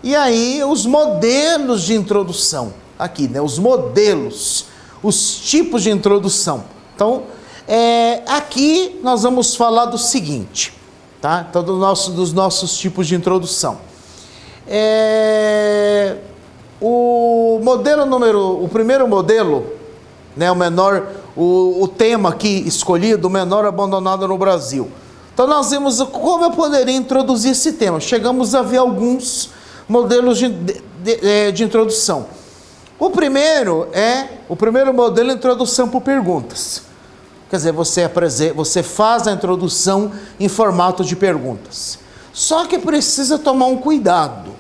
E aí os modelos de introdução, aqui, né? Os modelos, os tipos de introdução. Então, aqui nós vamos falar do seguinte, tá? Então, dos nossos tipos de introdução. O primeiro modelo, né? O menor, o tema aqui escolhido, o menor abandonado no Brasil. Então, nós vimos como eu poderia introduzir esse tema. Chegamos a ver alguns modelos de introdução. O primeiro modelo é introdução por perguntas. Quer dizer, você faz a introdução em formato de perguntas. Só que precisa tomar um cuidado.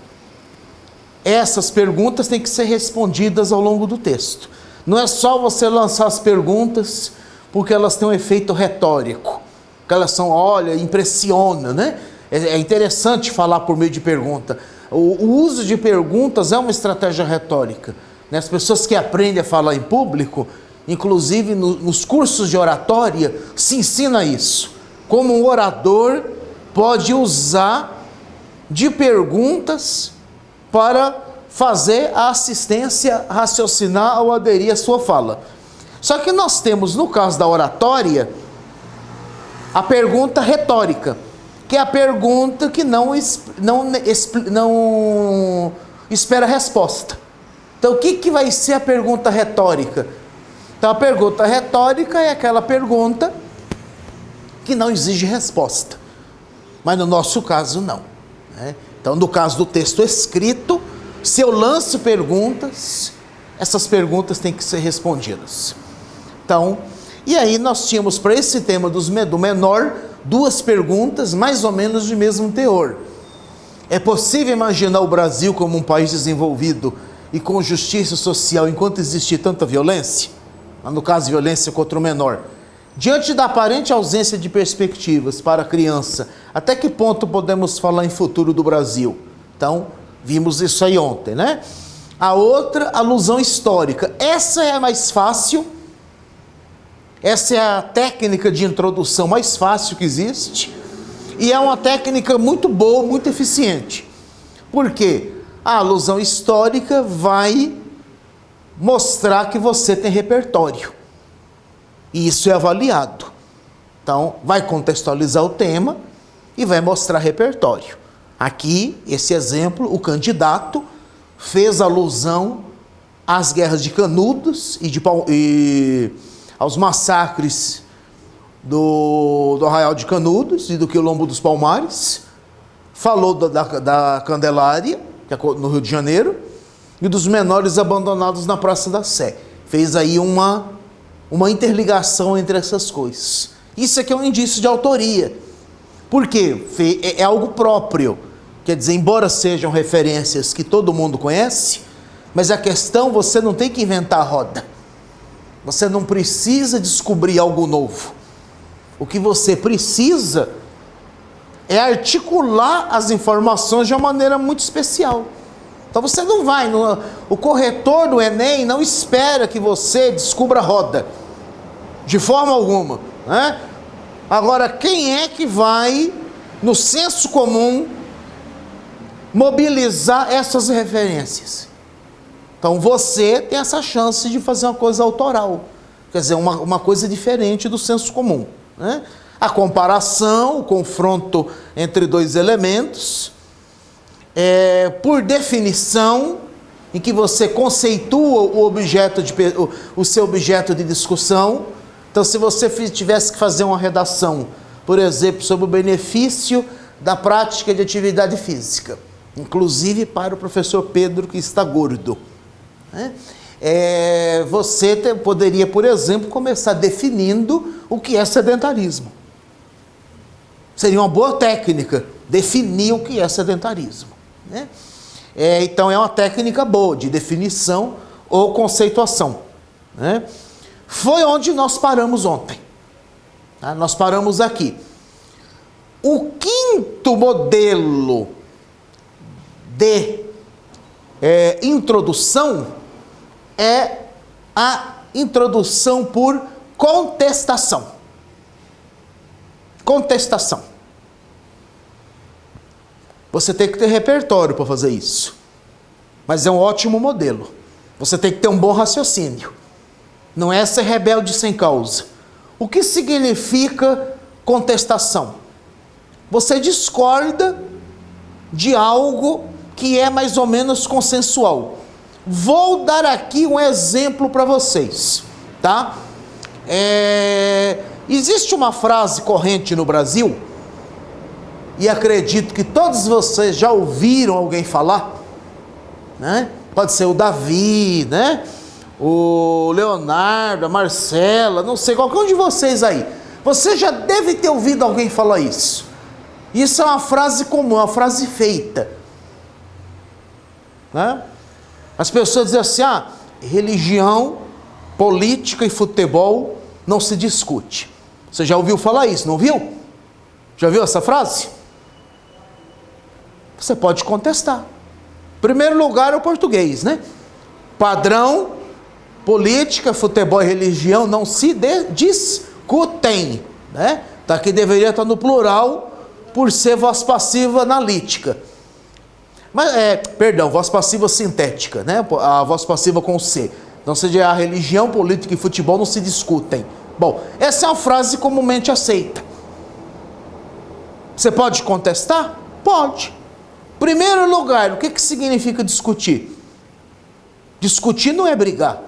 Essas perguntas têm que ser respondidas ao longo do texto. Não é só você lançar as perguntas porque elas têm um efeito retórico. Que elas são, olha, impressiona, né? É interessante falar por meio de pergunta. O uso de perguntas é uma estratégia retórica. Né? As pessoas que aprendem a falar em público, inclusive nos cursos de oratória, se ensina isso. Como um orador pode usar de perguntas para fazer a assistência raciocinar ou aderir à sua fala. Só que nós temos, no caso da oratória, a pergunta retórica, que é a pergunta que não espera resposta. Então, o que vai ser a pergunta retórica? Então, a pergunta retórica é aquela pergunta que não exige resposta. Mas no nosso caso, não. Né? Então, no caso do texto escrito, se eu lanço perguntas, essas perguntas têm que ser respondidas. Então, e aí nós tínhamos para esse tema do menor, duas perguntas mais ou menos de mesmo teor. É possível imaginar o Brasil como um país desenvolvido e com justiça social enquanto existir tanta violência? No caso, violência contra o menor. Diante da aparente ausência de perspectivas para a criança, até que ponto podemos falar em futuro do Brasil? Então, vimos isso aí ontem, né? A outra, alusão histórica. Essa é a mais fácil. Essa é a técnica de introdução mais fácil que existe. E é uma técnica muito boa, muito eficiente. Por quê? A alusão histórica vai mostrar que você tem repertório. E isso é avaliado. Então, vai contextualizar o tema e vai mostrar repertório. Aqui, esse exemplo, o candidato fez alusão às guerras de Canudos e aos massacres do Arraial de Canudos e do Quilombo dos Palmares, falou da Candelária, que é no Rio de Janeiro, e dos menores abandonados na Praça da Sé. Fez aí uma interligação entre essas coisas. Isso aqui é um indício de autoria. Por quê? É algo próprio. Quer dizer, embora sejam referências que todo mundo conhece, mas a questão, você não tem que inventar a roda. Você não precisa descobrir algo novo. O que você precisa é articular as informações de uma maneira muito especial. Então você não vai, o corretor do Enem não espera que você descubra a roda, de forma alguma, né? Agora, quem é que vai, no senso comum, mobilizar essas referências? Então você tem essa chance de fazer uma coisa autoral, quer dizer, uma coisa diferente do senso comum, né? A comparação, o confronto entre dois elementos, por definição, em que você conceitua o seu objeto de discussão. Então, se você tivesse que fazer uma redação, por exemplo, sobre o benefício da prática de atividade física, inclusive para o professor Pedro, que está gordo, né? Você poderia, por exemplo, começar definindo o que é sedentarismo. Seria uma boa técnica, definir o que é sedentarismo, né? Então, é uma técnica boa de definição ou conceituação, né? Foi onde nós paramos ontem. Tá? Nós paramos aqui. O quinto modelo de introdução é a introdução por contestação. Contestação. Você tem que ter repertório para fazer isso. Mas é um ótimo modelo. Você tem que ter um bom raciocínio. Não é ser rebelde sem causa. O que significa contestação? Você discorda de algo que é mais ou menos consensual. Vou dar aqui um exemplo para vocês, tá? Existe uma frase corrente no Brasil, e acredito que todos vocês já ouviram alguém falar, né? Pode ser o Davi, né? O Leonardo, a Marcela, não sei, qualquer um de vocês aí. Você já deve ter ouvido alguém falar isso. Isso é uma frase comum, uma frase feita, né? As pessoas dizem assim, religião, política e futebol não se discute. Você já ouviu falar isso, não viu? Já viu essa frase? Você pode contestar. Em primeiro lugar é o português, né? Padrão, política, futebol e religião não se discutem, né? Tá, que deveria estar no plural por ser voz passiva analítica. Mas, voz passiva sintética, né? A voz passiva com C. Então, seja a religião, política e futebol não se discutem. Bom, essa é uma frase comumente aceita. Você pode contestar? Pode. Primeiro lugar, o que significa discutir? Discutir não é brigar.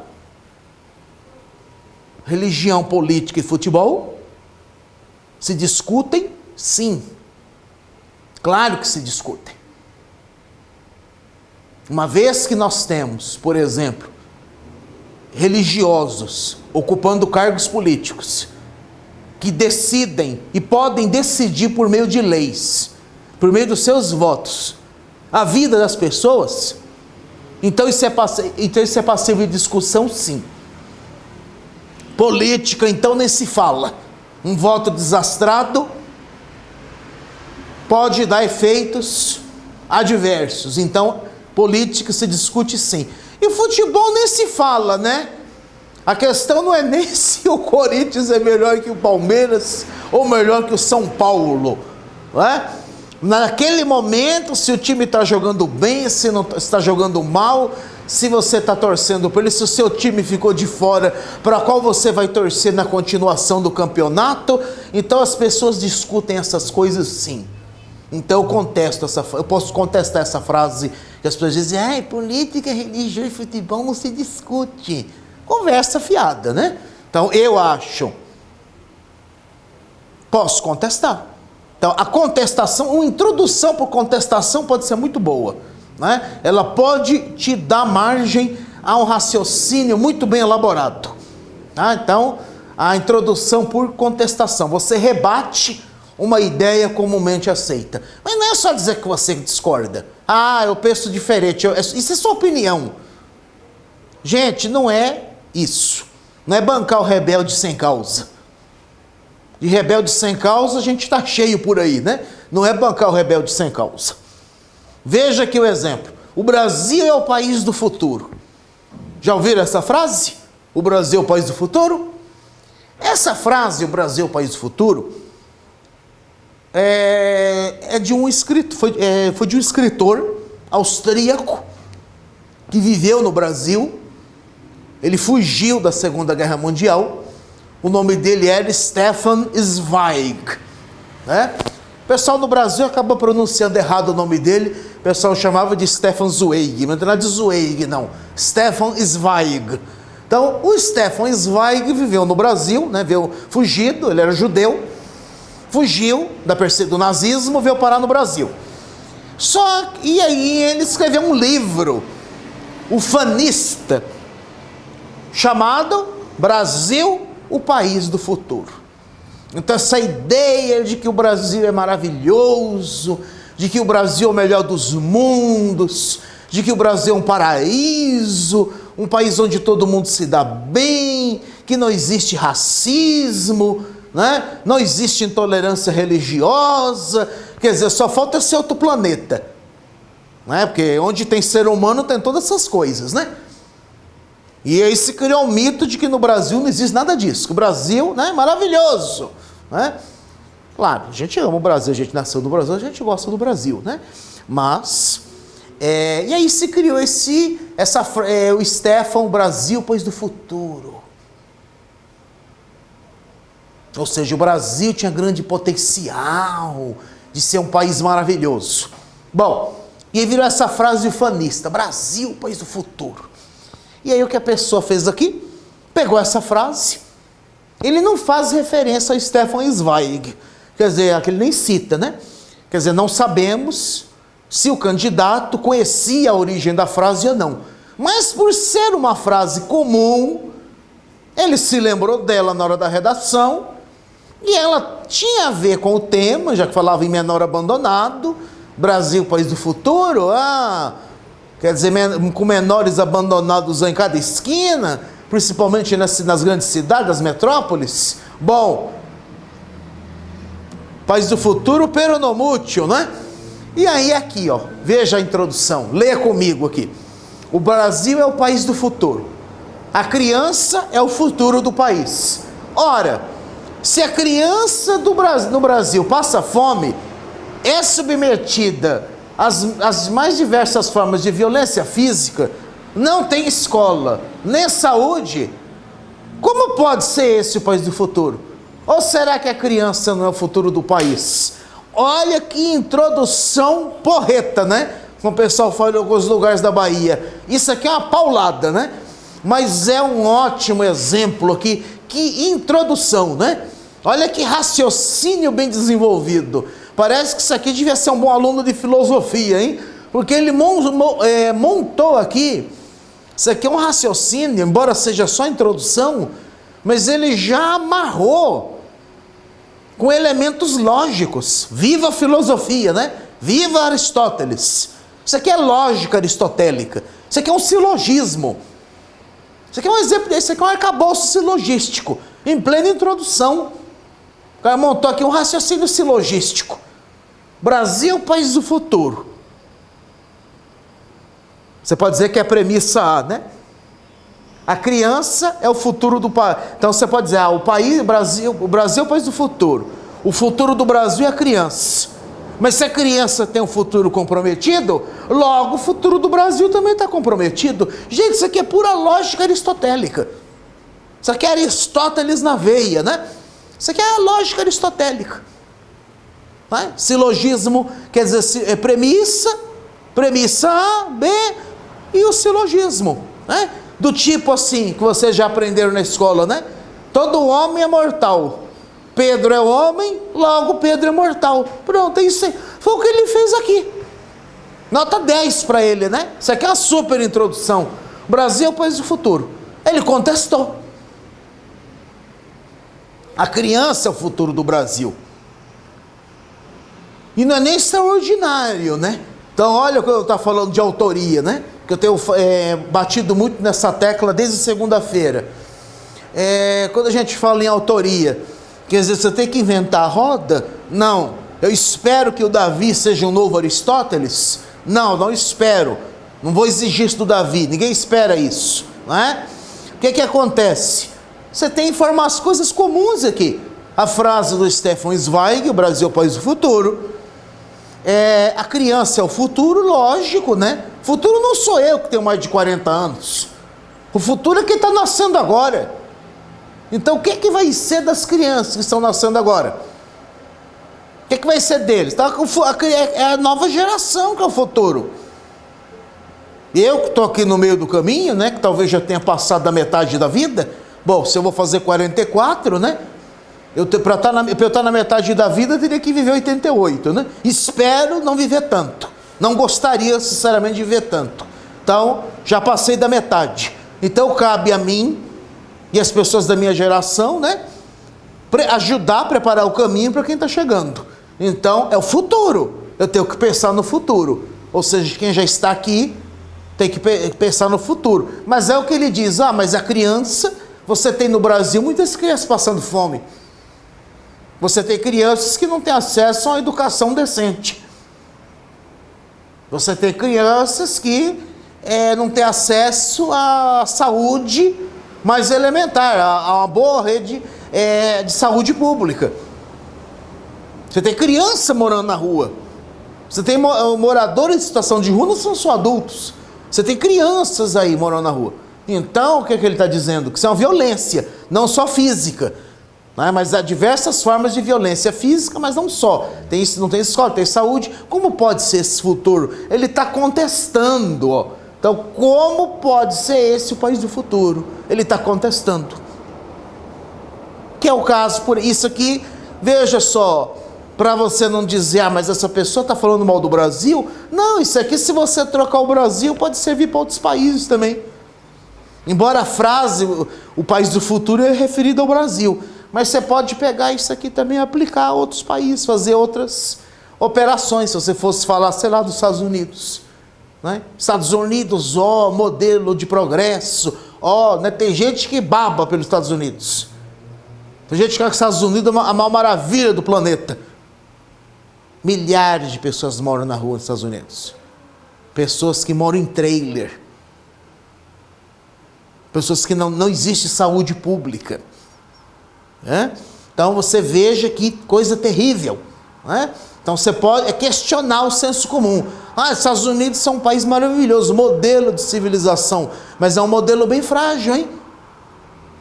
Religião, política e futebol se discutem, sim. Claro que se discutem. Uma vez que nós temos, por exemplo, religiosos ocupando cargos políticos, que decidem e podem decidir por meio de leis, por meio dos seus votos, a vida das pessoas, então isso é passível de discussão, sim. Política, então, nem se fala. Um voto desastrado pode dar efeitos adversos. Então, política se discute, sim. E futebol nem se fala, né? A questão não é nem se o Corinthians é melhor que o Palmeiras ou melhor que o São Paulo, não é? Naquele momento, se o time está jogando bem, se não está jogando mal, se você está torcendo por ele, se o seu time ficou de fora, para qual você vai torcer na continuação do campeonato. Então as pessoas discutem essas coisas, sim. Então eu posso contestar essa frase que as pessoas dizem, política, religião e futebol não se discute. Conversa fiada, né? Então eu acho. Posso contestar. Então a contestação, uma introdução por contestação pode ser muito boa, né? Ela pode te dar margem a um raciocínio muito bem elaborado, tá? Então a introdução por contestação, você rebate uma ideia comumente aceita. Mas não é só dizer que você discorda. Eu penso diferente. Isso é sua opinião. Gente, não é isso. Não é bancar o rebelde sem causa. De rebelde sem causa a gente está cheio por aí, né? Não é bancar o rebelde sem causa. Veja aqui o exemplo. O Brasil é o país do futuro. Já ouviram essa frase? O Brasil é o país do futuro? Essa frase, o Brasil é o país do futuro, foi de um escritor austríaco que viveu no Brasil. Ele fugiu da Segunda Guerra Mundial. O nome dele era Stefan Zweig, né? O pessoal no Brasil acaba pronunciando errado o nome dele. O pessoal chamava de Stefan Zweig, mas não é de Zweig, não. Stefan Zweig. Então, o Stefan Zweig viveu no Brasil, né? Veio fugido, ele era judeu. Fugiu do nazismo, veio parar no Brasil. E aí ele escreveu um livro ufanista, chamado Brasil, o País do Futuro. Então essa ideia de que o Brasil é maravilhoso, de que o Brasil é o melhor dos mundos, de que o Brasil é um paraíso, um país onde todo mundo se dá bem, que não existe racismo, né? Não existe intolerância religiosa, quer dizer, só falta ser outro planeta, né? Porque onde tem ser humano tem todas essas coisas, né? E aí se criou um mito de que no Brasil não existe nada disso, que o Brasil, né, é maravilhoso, né? Claro, a gente ama o Brasil, a gente nasceu no Brasil, a gente gosta do Brasil, né? Mas, e aí se criou o Stefan, o Brasil, pois do futuro. Ou seja, o Brasil tinha grande potencial de ser um país maravilhoso. Bom, e aí virou essa frase ufanista, Brasil, país do futuro. E aí o que a pessoa fez aqui? Pegou essa frase, ele não faz referência ao Stefan Zweig, quer dizer, que ele nem cita, né? Quer dizer, não sabemos se o candidato conhecia a origem da frase ou não. Mas por ser uma frase comum, ele se lembrou dela na hora da redação, e ela tinha a ver com o tema, já que falava em menor abandonado, Brasil, país do futuro, quer dizer, com menores abandonados em cada esquina, principalmente nas grandes cidades, nas metrópoles. Bom, país do futuro, peronomútil, né? E aí aqui, ó, veja a introdução, leia comigo aqui. O Brasil é o país do futuro. A criança é o futuro do país. Ora, se a criança no Brasil passa fome, é submetida às mais diversas formas de violência física, não tem escola, nem saúde, como pode ser esse o país do futuro? Ou será que a criança não é o futuro do país? Olha que introdução porreta, né? Como o pessoal fala em alguns lugares da Bahia. Isso aqui é uma paulada, né? Mas é um ótimo exemplo aqui, que introdução, né? Olha que raciocínio bem desenvolvido. Parece que isso aqui devia ser um bom aluno de filosofia, hein? Porque ele montou aqui, isso aqui é um raciocínio, embora seja só introdução, mas ele já amarrou com elementos lógicos. Viva a filosofia, né? Viva Aristóteles. Isso aqui é lógica aristotélica. Isso aqui é um silogismo. Isso aqui é um exemplo desse, isso aqui é um arcabouço silogístico, em plena introdução. O cara montou aqui um raciocínio silogístico. Brasil, país do futuro. Você pode dizer que é a premissa A, né? A criança é o futuro do país. Então você pode dizer, o Brasil é o país do futuro. O futuro do Brasil é a criança. Mas se a criança tem um futuro comprometido, logo o futuro do Brasil também está comprometido. Gente, isso aqui é pura lógica aristotélica. Isso aqui é Aristóteles na veia, né? Isso aqui é a lógica aristotélica. Né? Silogismo quer dizer premissa A, B e o silogismo, né? Do tipo assim, que vocês já aprenderam na escola, né? Todo homem é mortal. Pedro é homem, logo Pedro é mortal. Pronto, é isso aí. Foi o que ele fez aqui. Nota 10 para ele, né? Isso aqui é uma super introdução. Brasil é o país do futuro. Ele contestou. A criança é o futuro do Brasil. E não é nem extraordinário, né? Então, olha o que eu estou falando de autoria, né? Que eu tenho batido muito nessa tecla desde segunda-feira. Quando a gente fala em autoria, quer dizer, você tem que inventar a roda? Não. Eu espero que o Davi seja um novo Aristóteles? Não, não espero. Não vou exigir isso do Davi. Ninguém espera isso, não é? O que acontece? Você tem que informar as coisas comuns aqui. A frase do Stefan Zweig, o Brasil é o país do futuro. A criança é o futuro, lógico, né? Futuro não sou eu que tenho mais de 40 anos. O futuro é quem está nascendo agora. Então o que vai ser das crianças que estão nascendo agora? O que vai ser deles? É a nova geração que é o futuro. Eu que estou aqui no meio do caminho, né? Que talvez já tenha passado da metade da vida. Bom, se eu vou fazer 44, né? Para eu estar na metade da vida, eu teria que viver 88, né? Espero não viver tanto. Não gostaria, sinceramente, de viver tanto. Então, já passei da metade. Então, cabe a mim e as pessoas da minha geração, né? Ajudar a preparar o caminho para quem está chegando. Então, é o futuro. Eu tenho que pensar no futuro. Ou seja, quem já está aqui tem que pensar no futuro. Mas é o que ele diz. Mas a criança, você tem no Brasil muitas crianças passando fome. Você tem crianças que não têm acesso a uma educação decente. Você tem crianças que não têm acesso à saúde mais elementar, a uma boa rede de saúde pública. Você tem criança morando na rua. Você tem moradores em situação de rua, não são só adultos. Você tem crianças aí morando na rua. Então, o que ele está dizendo? Que isso é uma violência, não só física, né? Mas há diversas formas de violência física, mas não só. Tem isso, não tem escola, tem saúde. Como pode ser esse futuro? Ele está contestando, ó. Então, como pode ser esse o país do futuro? Ele está contestando. Que é o caso por isso aqui, veja só, para você não dizer, mas essa pessoa está falando mal do Brasil. Não, isso aqui, se você trocar o Brasil, pode servir para outros países também. Embora a frase, o país do futuro, é referido ao Brasil. Mas você pode pegar isso aqui também e aplicar a outros países, fazer outras operações. Se você fosse falar, sei lá, dos Estados Unidos. Né? Estados Unidos, ó, modelo de progresso. Ó, né? Tem gente que baba pelos Estados Unidos. Tem gente que acha que os Estados Unidos é a maior maravilha do planeta. Milhares de pessoas moram na rua nos Estados Unidos. Pessoas que moram em trailer. Pessoas que não existe saúde pública. Né? Então você veja que coisa terrível. Né? Então você pode questionar o senso comum. Os Estados Unidos são um país maravilhoso, modelo de civilização. Mas é um modelo bem frágil, hein?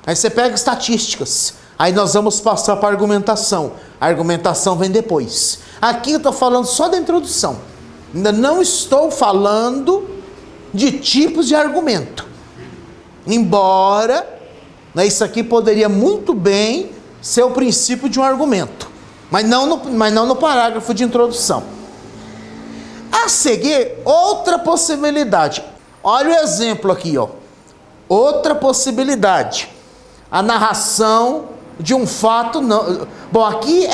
Aí você pega estatísticas. Aí nós vamos passar para a argumentação. A argumentação vem depois. Aqui eu estou falando só da introdução. Ainda não estou falando de tipos de argumento. Embora, né, isso aqui poderia muito bem ser o princípio de um argumento. Mas não no parágrafo de introdução. A seguir, outra possibilidade. Olha o exemplo aqui, ó. Outra possibilidade. A narração de um fato não... Bom, aqui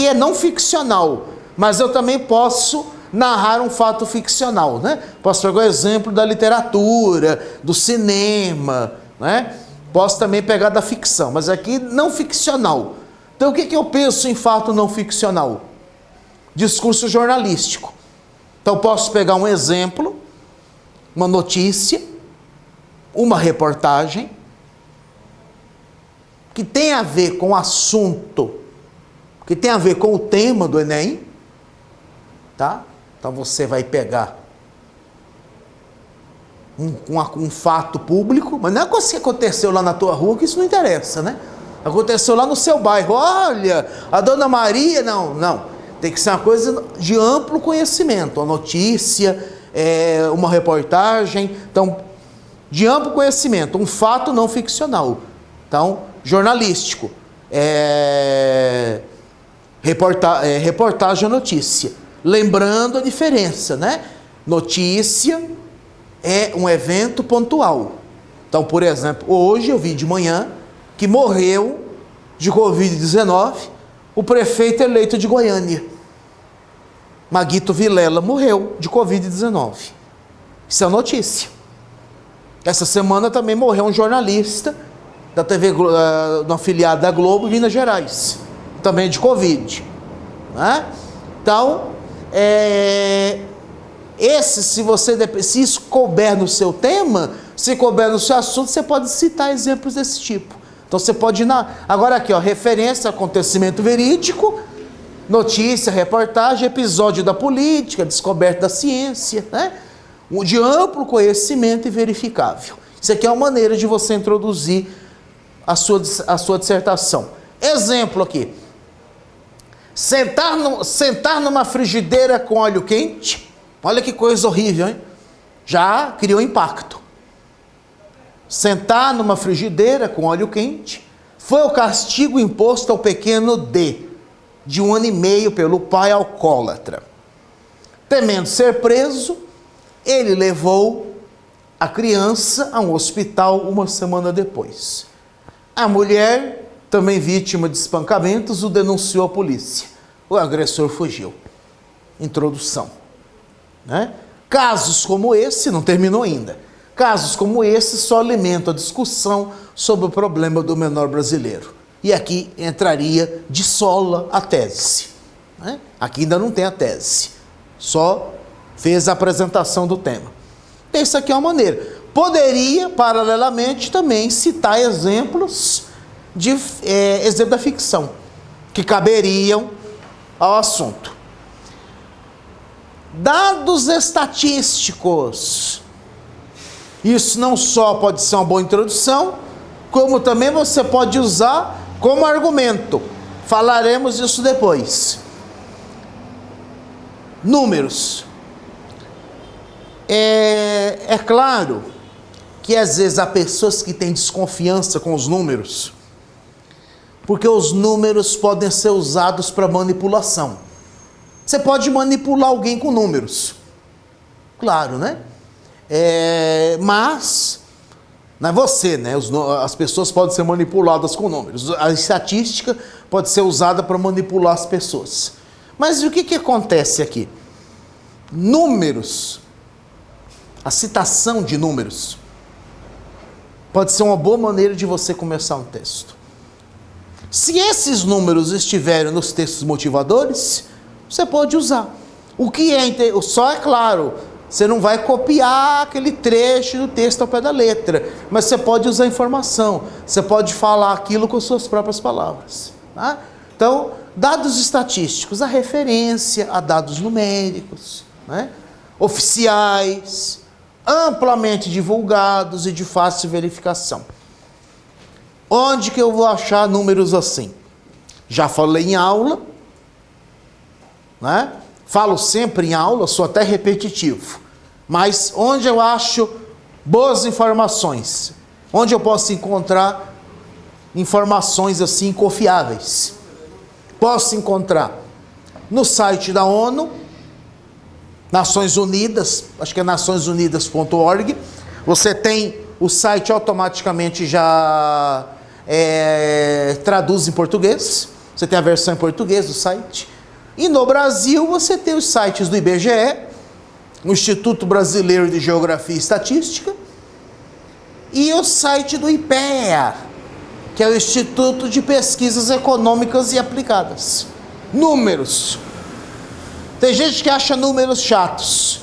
é não ficcional, mas eu também posso narrar um fato ficcional, né? Posso pegar o exemplo da literatura, do cinema, né? Posso também pegar da ficção, mas aqui não ficcional. Então o que eu penso em fato não ficcional? Discurso jornalístico. Então posso pegar um exemplo, uma notícia, uma reportagem, que tem a ver com o assunto, que tem a ver com o tema do Enem, tá? Então você vai pegar um fato público, mas não é coisa que aconteceu lá na tua rua, que isso não interessa, né? Aconteceu lá no seu bairro, olha, a Dona Maria, não. Tem que ser uma coisa de amplo conhecimento, uma notícia, uma reportagem, então, de amplo conhecimento, um fato não ficcional. Então, jornalístico, reportagem ou notícia. Lembrando a diferença, né? Notícia é um evento pontual. Então, por exemplo, hoje eu vi de manhã que morreu de Covid-19 o prefeito eleito de Goiânia. Maguito Vilela morreu de Covid-19. Isso é notícia. Essa semana também morreu um jornalista da TV, de uma afiliada da Globo, em Minas Gerais, também de Covid. Né? Então, se isso couber no seu tema, se couber no seu assunto, você pode citar exemplos desse tipo. Então você pode ir agora aqui, ó, referência, acontecimento verídico, notícia, reportagem, episódio da política, descoberta da ciência, né? De amplo conhecimento e verificável. Isso aqui é uma maneira de você introduzir a sua dissertação. Exemplo aqui. Sentar numa frigideira com óleo quente. Olha que coisa horrível, hein? Já criou impacto. Sentar numa frigideira com óleo quente foi o castigo imposto ao pequeno D, de 1 ano e meio, pelo pai alcoólatra. Temendo ser preso, ele levou a criança a um hospital uma semana depois. A mulher, também vítima de espancamentos, o denunciou à polícia. O agressor fugiu. Introdução. Né? Casos como esse, não terminou ainda, casos como esse só alimentam a discussão sobre o problema do menor brasileiro. E aqui entraria de sola a tese. Né? Aqui ainda não tem a tese, só fez a apresentação do tema. Essa aqui é uma maneira. Poderia, paralelamente, também citar exemplos exemplo da ficção, que caberiam ao assunto. Dados estatísticos. Isso não só pode ser uma boa introdução, como também você pode usar como argumento. Falaremos disso depois. Números. É claro que às vezes há pessoas que têm desconfiança com os números, porque os números podem ser usados para manipulação. Você pode manipular alguém com números. Claro, né? Mas não é você, né? As pessoas podem ser manipuladas com números. A estatística pode ser usada para manipular as pessoas. Mas o que acontece aqui? Números, a citação de números, pode ser uma boa maneira de você começar um texto. Se esses números estiverem nos textos motivadores, você pode usar. O que só é claro, você não vai copiar aquele trecho do texto ao pé da letra, mas você pode usar informação, você pode falar aquilo com suas próprias palavras. Tá? Então, dados estatísticos, a referência a dados numéricos, né? Oficiais, amplamente divulgados e de fácil verificação. Onde que eu vou achar números assim? Já falei em aula, né? Falo sempre em aula, sou até repetitivo. Mas onde eu acho boas informações? Onde eu posso encontrar informações assim confiáveis? Posso encontrar no site da ONU, Nações Unidas, acho que é naçõesunidas.org. Você tem o site automaticamente já traduz em português. Você tem a versão em português do site. E no Brasil você tem os sites do IBGE, o Instituto Brasileiro de Geografia e Estatística, e o site do IPEA, que é o Instituto de Pesquisas Econômicas e Aplicadas. Números. Tem gente que acha números chatos.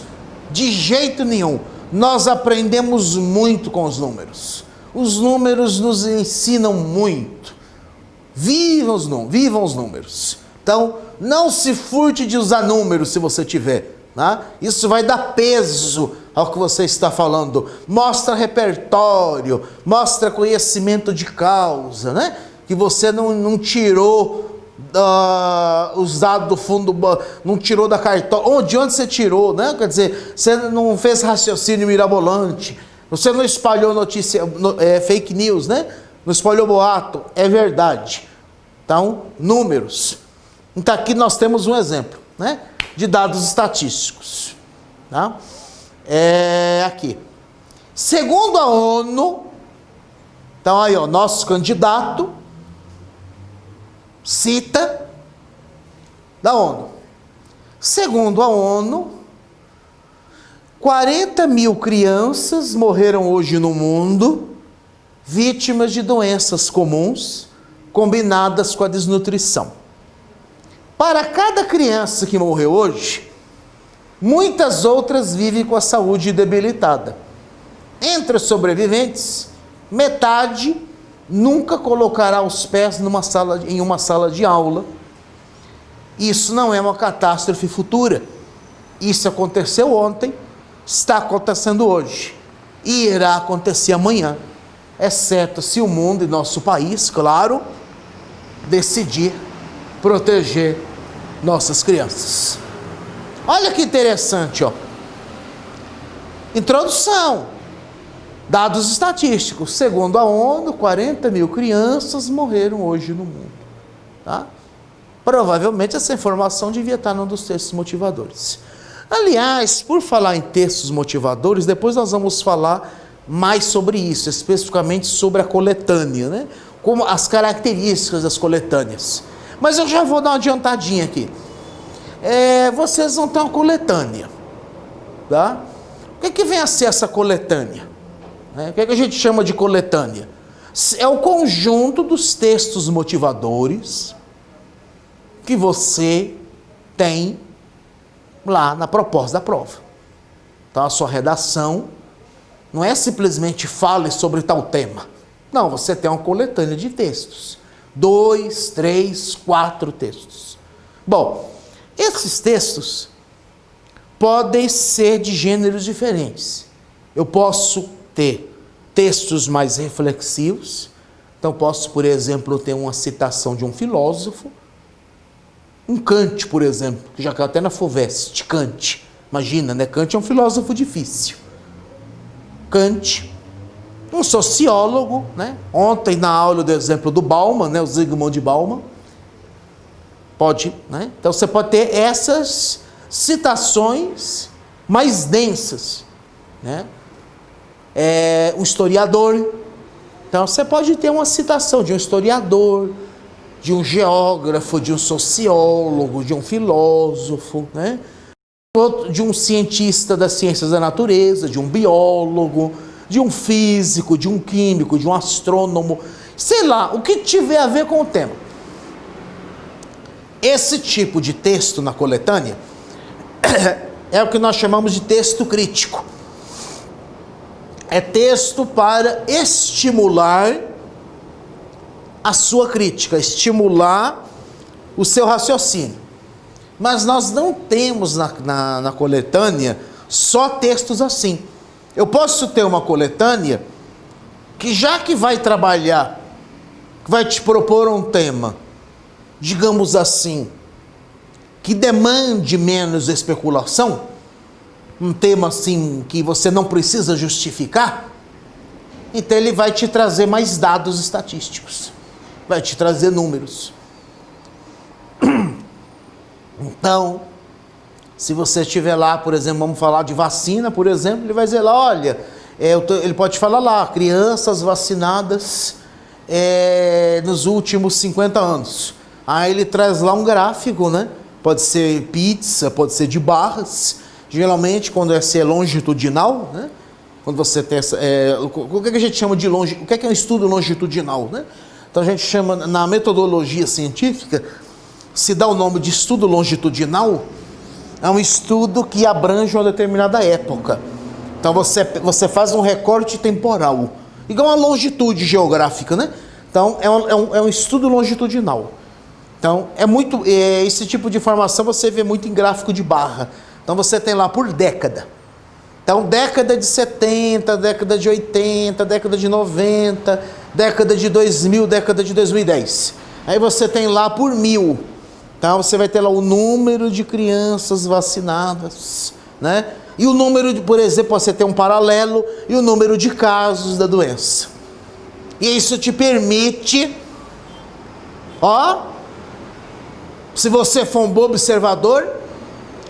De jeito nenhum. Nós aprendemos muito com os números. Os números nos ensinam muito. Vivam os números. Então, não se furte de usar números se você tiver. Né? Isso vai dar peso ao que você está falando. Mostra repertório, mostra conhecimento de causa, né? Que você não tirou os dados do fundo, não tirou da cartola. De onde você tirou, né? Quer dizer, você não fez raciocínio mirabolante, você não espalhou notícia, fake news, né? Não espalhou boato, é verdade. Então, números. Então aqui nós temos um exemplo, né? De dados estatísticos. Tá? Aqui. Segundo a ONU, então aí, ó, nosso candidato cita da ONU. Segundo a ONU, 40 mil crianças morreram hoje no mundo vítimas de doenças comuns combinadas com a desnutrição. Para cada criança que morreu hoje, muitas outras vivem com a saúde debilitada. Entre os sobreviventes, metade nunca colocará os pés em uma sala de aula. Isso não é uma catástrofe futura. Isso aconteceu ontem, está acontecendo hoje e irá acontecer amanhã, exceto se o mundo e nosso país, claro, decidir proteger nossas crianças. Olha que interessante, ó. Introdução. Dados estatísticos. Segundo a ONU, 40 mil crianças morreram hoje no mundo. Tá? Provavelmente essa informação devia estar num dos textos motivadores. Aliás, por falar em textos motivadores, depois nós vamos falar mais sobre isso, especificamente sobre a coletânea, né? Como as características das coletâneas. Mas eu já vou dar uma adiantadinha aqui. Vocês vão ter uma coletânea. Tá? O que vem a ser essa coletânea? O que a gente chama de coletânea? É o conjunto dos textos motivadores que você tem lá na proposta da prova. Então a sua redação não é simplesmente fale sobre tal tema. Não, você tem uma coletânea de textos. 2, 3, 4 textos. Bom, esses textos podem ser de gêneros diferentes. Eu posso ter textos mais reflexivos. Então, posso, por exemplo, ter uma citação de um filósofo. Um Kant, por exemplo, que já caiu até na FUVEST, Kant. Imagina, né? Kant é um filósofo difícil. Kant, um sociólogo, né? Ontem, na aula do exemplo do Bauman, né? O Zygmunt Bauman. Pode, né? Então, você pode ter essas citações mais densas, né? Um historiador. Então, você pode ter uma citação de um historiador, de um geógrafo, de um sociólogo, de um filósofo, né? De um cientista das ciências da natureza, de um biólogo, de um físico, de um químico, de um astrônomo, sei lá, o que tiver a ver com o tema. Esse tipo de texto na coletânea é o que nós chamamos de texto crítico. É texto para estimular a sua crítica, estimular o seu raciocínio. Mas nós não temos na coletânea só textos assim. Eu posso ter uma coletânea que, já que vai trabalhar, que vai te propor um tema, digamos assim, que demande menos especulação, um tema assim que você não precisa justificar, então ele vai te trazer mais dados estatísticos, vai te trazer números. Então, se você estiver lá, por exemplo, vamos falar de vacina, por exemplo, ele vai dizer lá, olha, ele pode falar lá, crianças vacinadas nos últimos 50 anos. Aí ele traz lá um gráfico, né? Pode ser pizza, pode ser de barras. Geralmente, quando é longitudinal, né? Quando você tem essa... o que a gente chama de o que é um estudo longitudinal, né? Então a gente chama, na metodologia científica, se dá o nome de estudo longitudinal, é um estudo que abrange uma determinada época. Então você faz um recorte temporal, igual uma longitude geográfica, né? Então é um estudo longitudinal. Então esse tipo de informação você vê muito em gráfico de barra. Então você tem lá por década. Então década de 70, década de 80, década de 90, década de 2000, década de 2010. Aí você tem lá por 1000. Então você vai ter lá o número de crianças vacinadas, né? E o número por exemplo, você tem um paralelo, e o número de casos da doença. E isso te permite, se você for um bom observador,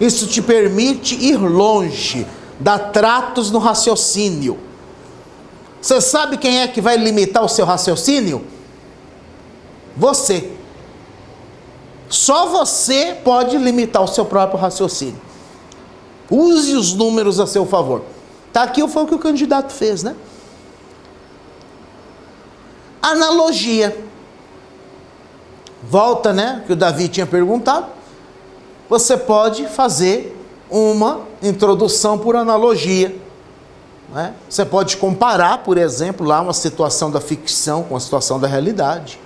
isso te permite ir longe, dar tratos no raciocínio. Você sabe quem é que vai limitar o seu raciocínio? Você. Só você pode limitar o seu próprio raciocínio. Use os números a seu favor. Tá aqui foi o que o candidato fez, né? Analogia. Volta, né? Que o Davi tinha perguntado. Você pode fazer uma introdução por analogia, né? Você pode comparar, por exemplo, lá uma situação da ficção com a situação da realidade.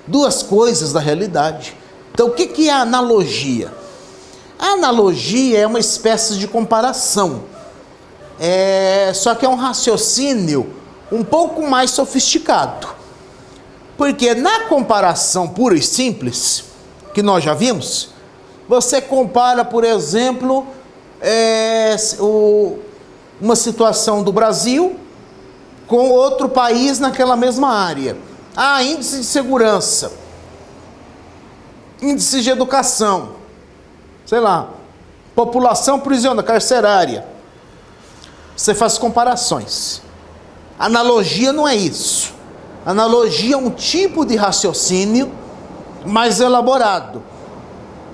Duas coisas da realidade. Então, o que é a analogia? A analogia é uma espécie de comparação. Só que é um raciocínio um pouco mais sofisticado. Porque na comparação pura e simples, que nós já vimos, você compara, por exemplo, uma situação do Brasil com outro país naquela mesma área. Índice de segurança, índice de educação, sei lá, população prisional, carcerária. Você faz comparações. Analogia não é isso. Analogia é um tipo de raciocínio mais elaborado.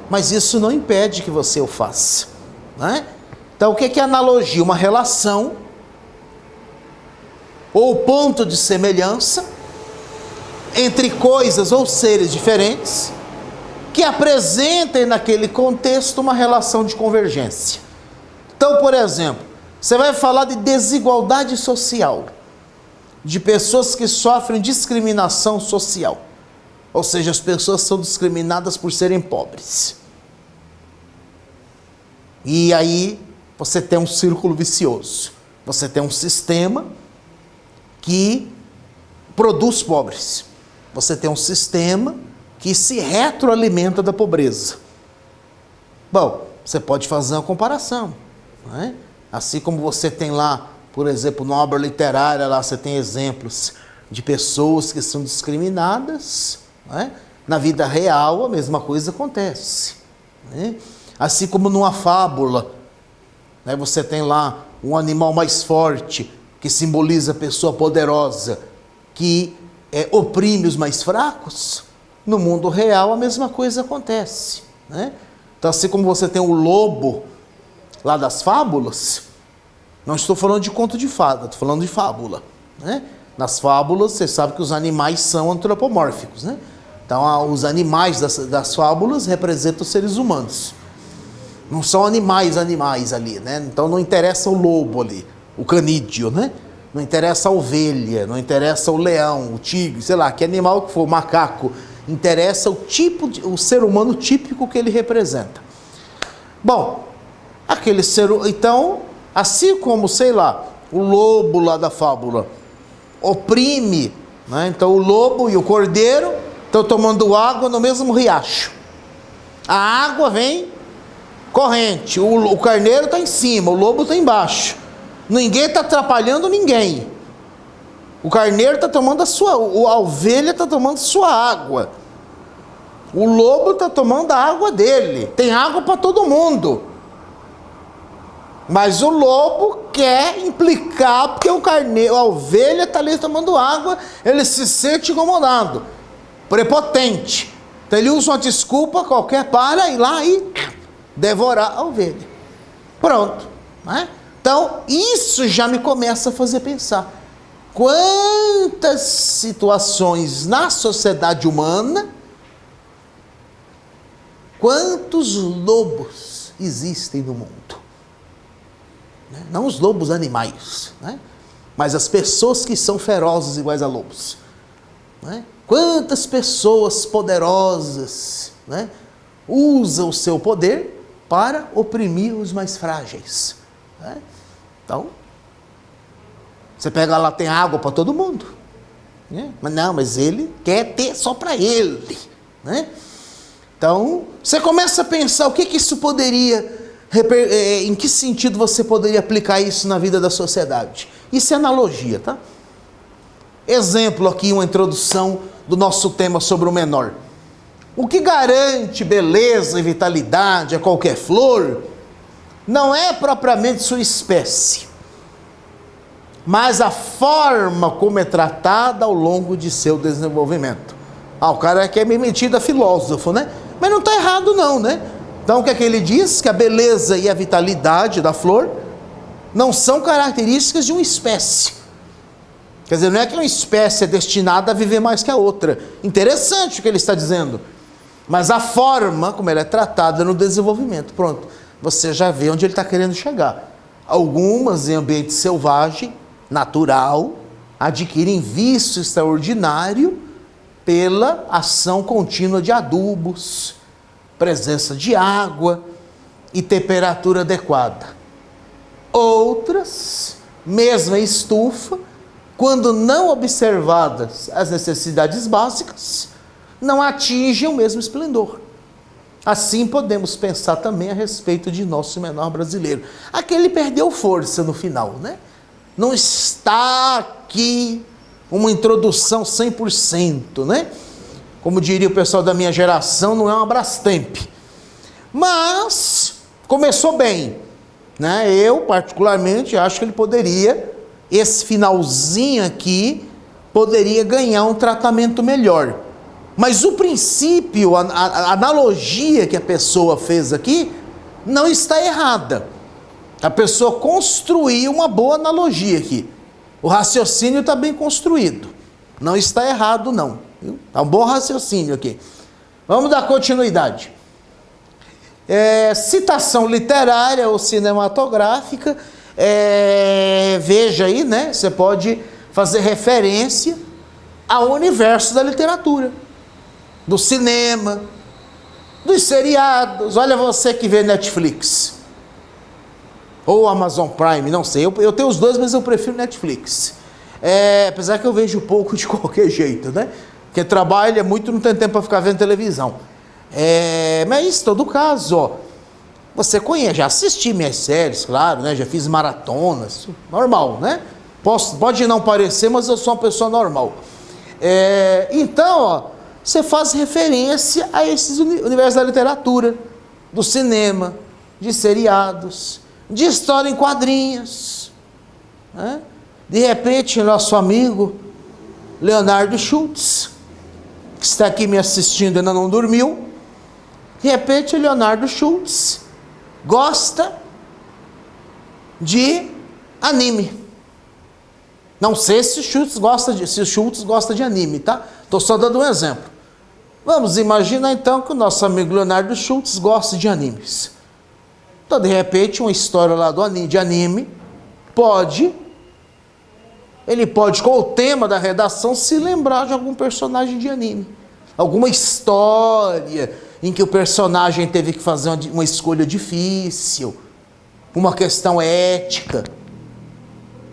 Mas isso não impede que você o faça, né? Então, o que é analogia? Uma relação ou ponto de semelhança entre coisas ou seres diferentes que apresentem naquele contexto uma relação de convergência. Então, por exemplo, você vai falar de desigualdade social, de pessoas que sofrem discriminação social. Ou seja, as pessoas são discriminadas por serem pobres. E aí você tem um círculo vicioso. Você tem um sistema que produz pobres. Você tem um sistema que se retroalimenta da pobreza. Bom, você pode fazer uma comparação, não é? Assim como você tem lá, por exemplo, na obra literária, lá você tem exemplos de pessoas que são discriminadas, não é? Na vida real a mesma coisa acontece, né? Assim como numa fábula, né, você tem lá um animal mais forte, que simboliza a pessoa poderosa, que oprime os mais fracos. No mundo real a mesma coisa acontece, né? Então, assim como você tem o lobo lá das fábulas, não estou falando de conto de fada, estou falando de fábula, né? Nas fábulas, você sabe que os animais são antropomórficos, né? Então, os animais das fábulas representam os seres humanos. Não são animais ali, né? Então, não interessa o lobo ali, o canídeo, né? Não interessa a ovelha, não interessa o leão, o tigre, sei lá, que animal que for, o macaco. Interessa o tipo, o ser humano típico que ele representa. Bom, aquele ser, então, assim como, sei lá, o lobo lá da fábula oprime, né? Então o lobo e o cordeiro estão tomando água no mesmo riacho. A água vem corrente, o carneiro está em cima, o lobo está embaixo. Ninguém está atrapalhando ninguém. O carneiro está tomando a ovelha está tomando sua água. O lobo está tomando a água dele. Tem água para todo mundo. Mas o lobo quer implicar, porque o carneiro, a ovelha está ali tomando água, ele se sente incomodado, prepotente. Então ele usa uma desculpa qualquer para ir lá e devorar a ovelha. Pronto, né? Então isso já me começa a fazer pensar. Quantas situações na sociedade humana, quantos lobos existem no mundo? Não os lobos animais, né? Mas as pessoas que são ferozes iguais a lobos, né? Quantas pessoas poderosas, né, usam o seu poder para oprimir os mais frágeis, né? Então, você pega lá, tem água para todo mundo, né? Mas ele quer ter só para ele, né? Então, você começa a pensar o que isso poderia, em que sentido você poderia aplicar isso na vida da sociedade. Isso é analogia, tá? Exemplo aqui, uma introdução do nosso tema sobre o menor. O que garante beleza e vitalidade a qualquer flor não é propriamente sua espécie, mas a forma como é tratada ao longo de seu desenvolvimento. O cara quer me metido a filósofo, né? Mas não está errado não, né? Então o que é que ele diz? Que a beleza e a vitalidade da flor não são características de uma espécie. Quer dizer, não é que uma espécie é destinada a viver mais que a outra. Interessante o que ele está dizendo. Mas a forma como ela é tratada no desenvolvimento. Pronto, você já vê onde ele está querendo chegar. Algumas em ambiente selvagem, natural, adquirem vício extraordinário pela ação contínua de adubos, presença de água e temperatura adequada. Outras, mesma estufa, quando não observadas as necessidades básicas, não atingem o mesmo esplendor. Assim podemos pensar também a respeito de nosso menor brasileiro. Aquele perdeu força no final, né? Não está aqui uma introdução 100%, né? Como diria o pessoal da minha geração, não é uma Brastemp. Mas começou bem, né? Eu, particularmente, acho que ele poderia, esse finalzinho aqui, poderia ganhar um tratamento melhor. Mas o princípio, a analogia que a pessoa fez aqui, não está errada. A pessoa construiu uma boa analogia aqui. O raciocínio está bem construído. Não está errado, não. Está um bom raciocínio aqui. Vamos dar continuidade. Citação literária ou cinematográfica. Veja aí, né? Você pode fazer referência ao universo da literatura, do cinema, dos seriados. Olha você que vê Netflix. Ou Amazon Prime, não sei. Eu tenho os dois, mas eu prefiro Netflix. Apesar que eu vejo pouco de qualquer jeito, né? Porque trabalha muito, não tem tempo para ficar vendo televisão. Mas em todo caso, ó, você conhece, já assisti minhas séries, claro, né? Já fiz maratonas, normal, né? Pode não parecer, mas eu sou uma pessoa normal. Então, ó, você faz referência a esses universos da literatura, do cinema, de seriados, de história em quadrinhos, né? De repente, nosso amigo Leonardo Schultz, que está aqui me assistindo e ainda não dormiu, de repente, Leonardo Schultz gosta de anime. Não sei se o Schultz gosta de anime, tá? Estou só dando um exemplo. Vamos imaginar então que o nosso amigo Leonardo Schultz gosta de animes. Então, de repente, uma história lá de anime ele pode, com o tema da redação, se lembrar de algum personagem de anime. Alguma história em que o personagem teve que fazer uma escolha difícil, uma questão ética,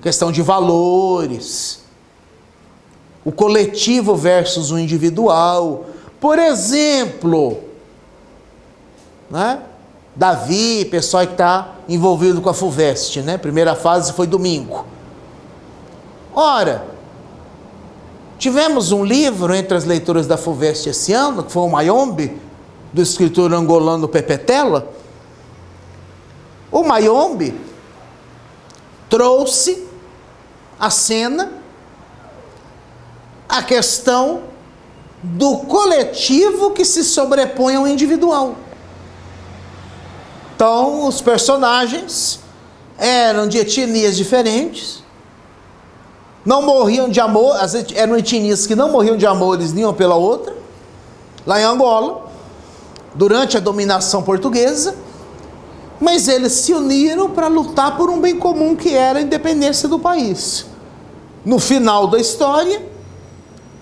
questão de valores, o coletivo versus o individual. Por exemplo, né? Davi, pessoal que está envolvido com a FUVEST, né? Primeira fase foi domingo. Ora, tivemos um livro entre as leituras da FUVEST esse ano, que foi o Mayombe, do escritor angolano Pepetela. O Mayombe trouxe à cena a questão do coletivo que se sobrepõe ao individual. Então, os personagens eram de etnias diferentes, não morriam de amor, eram etnias que não morriam de amores nenhuma pela outra, lá em Angola, durante a dominação portuguesa, mas eles se uniram para lutar por um bem comum que era a independência do país. No final da história,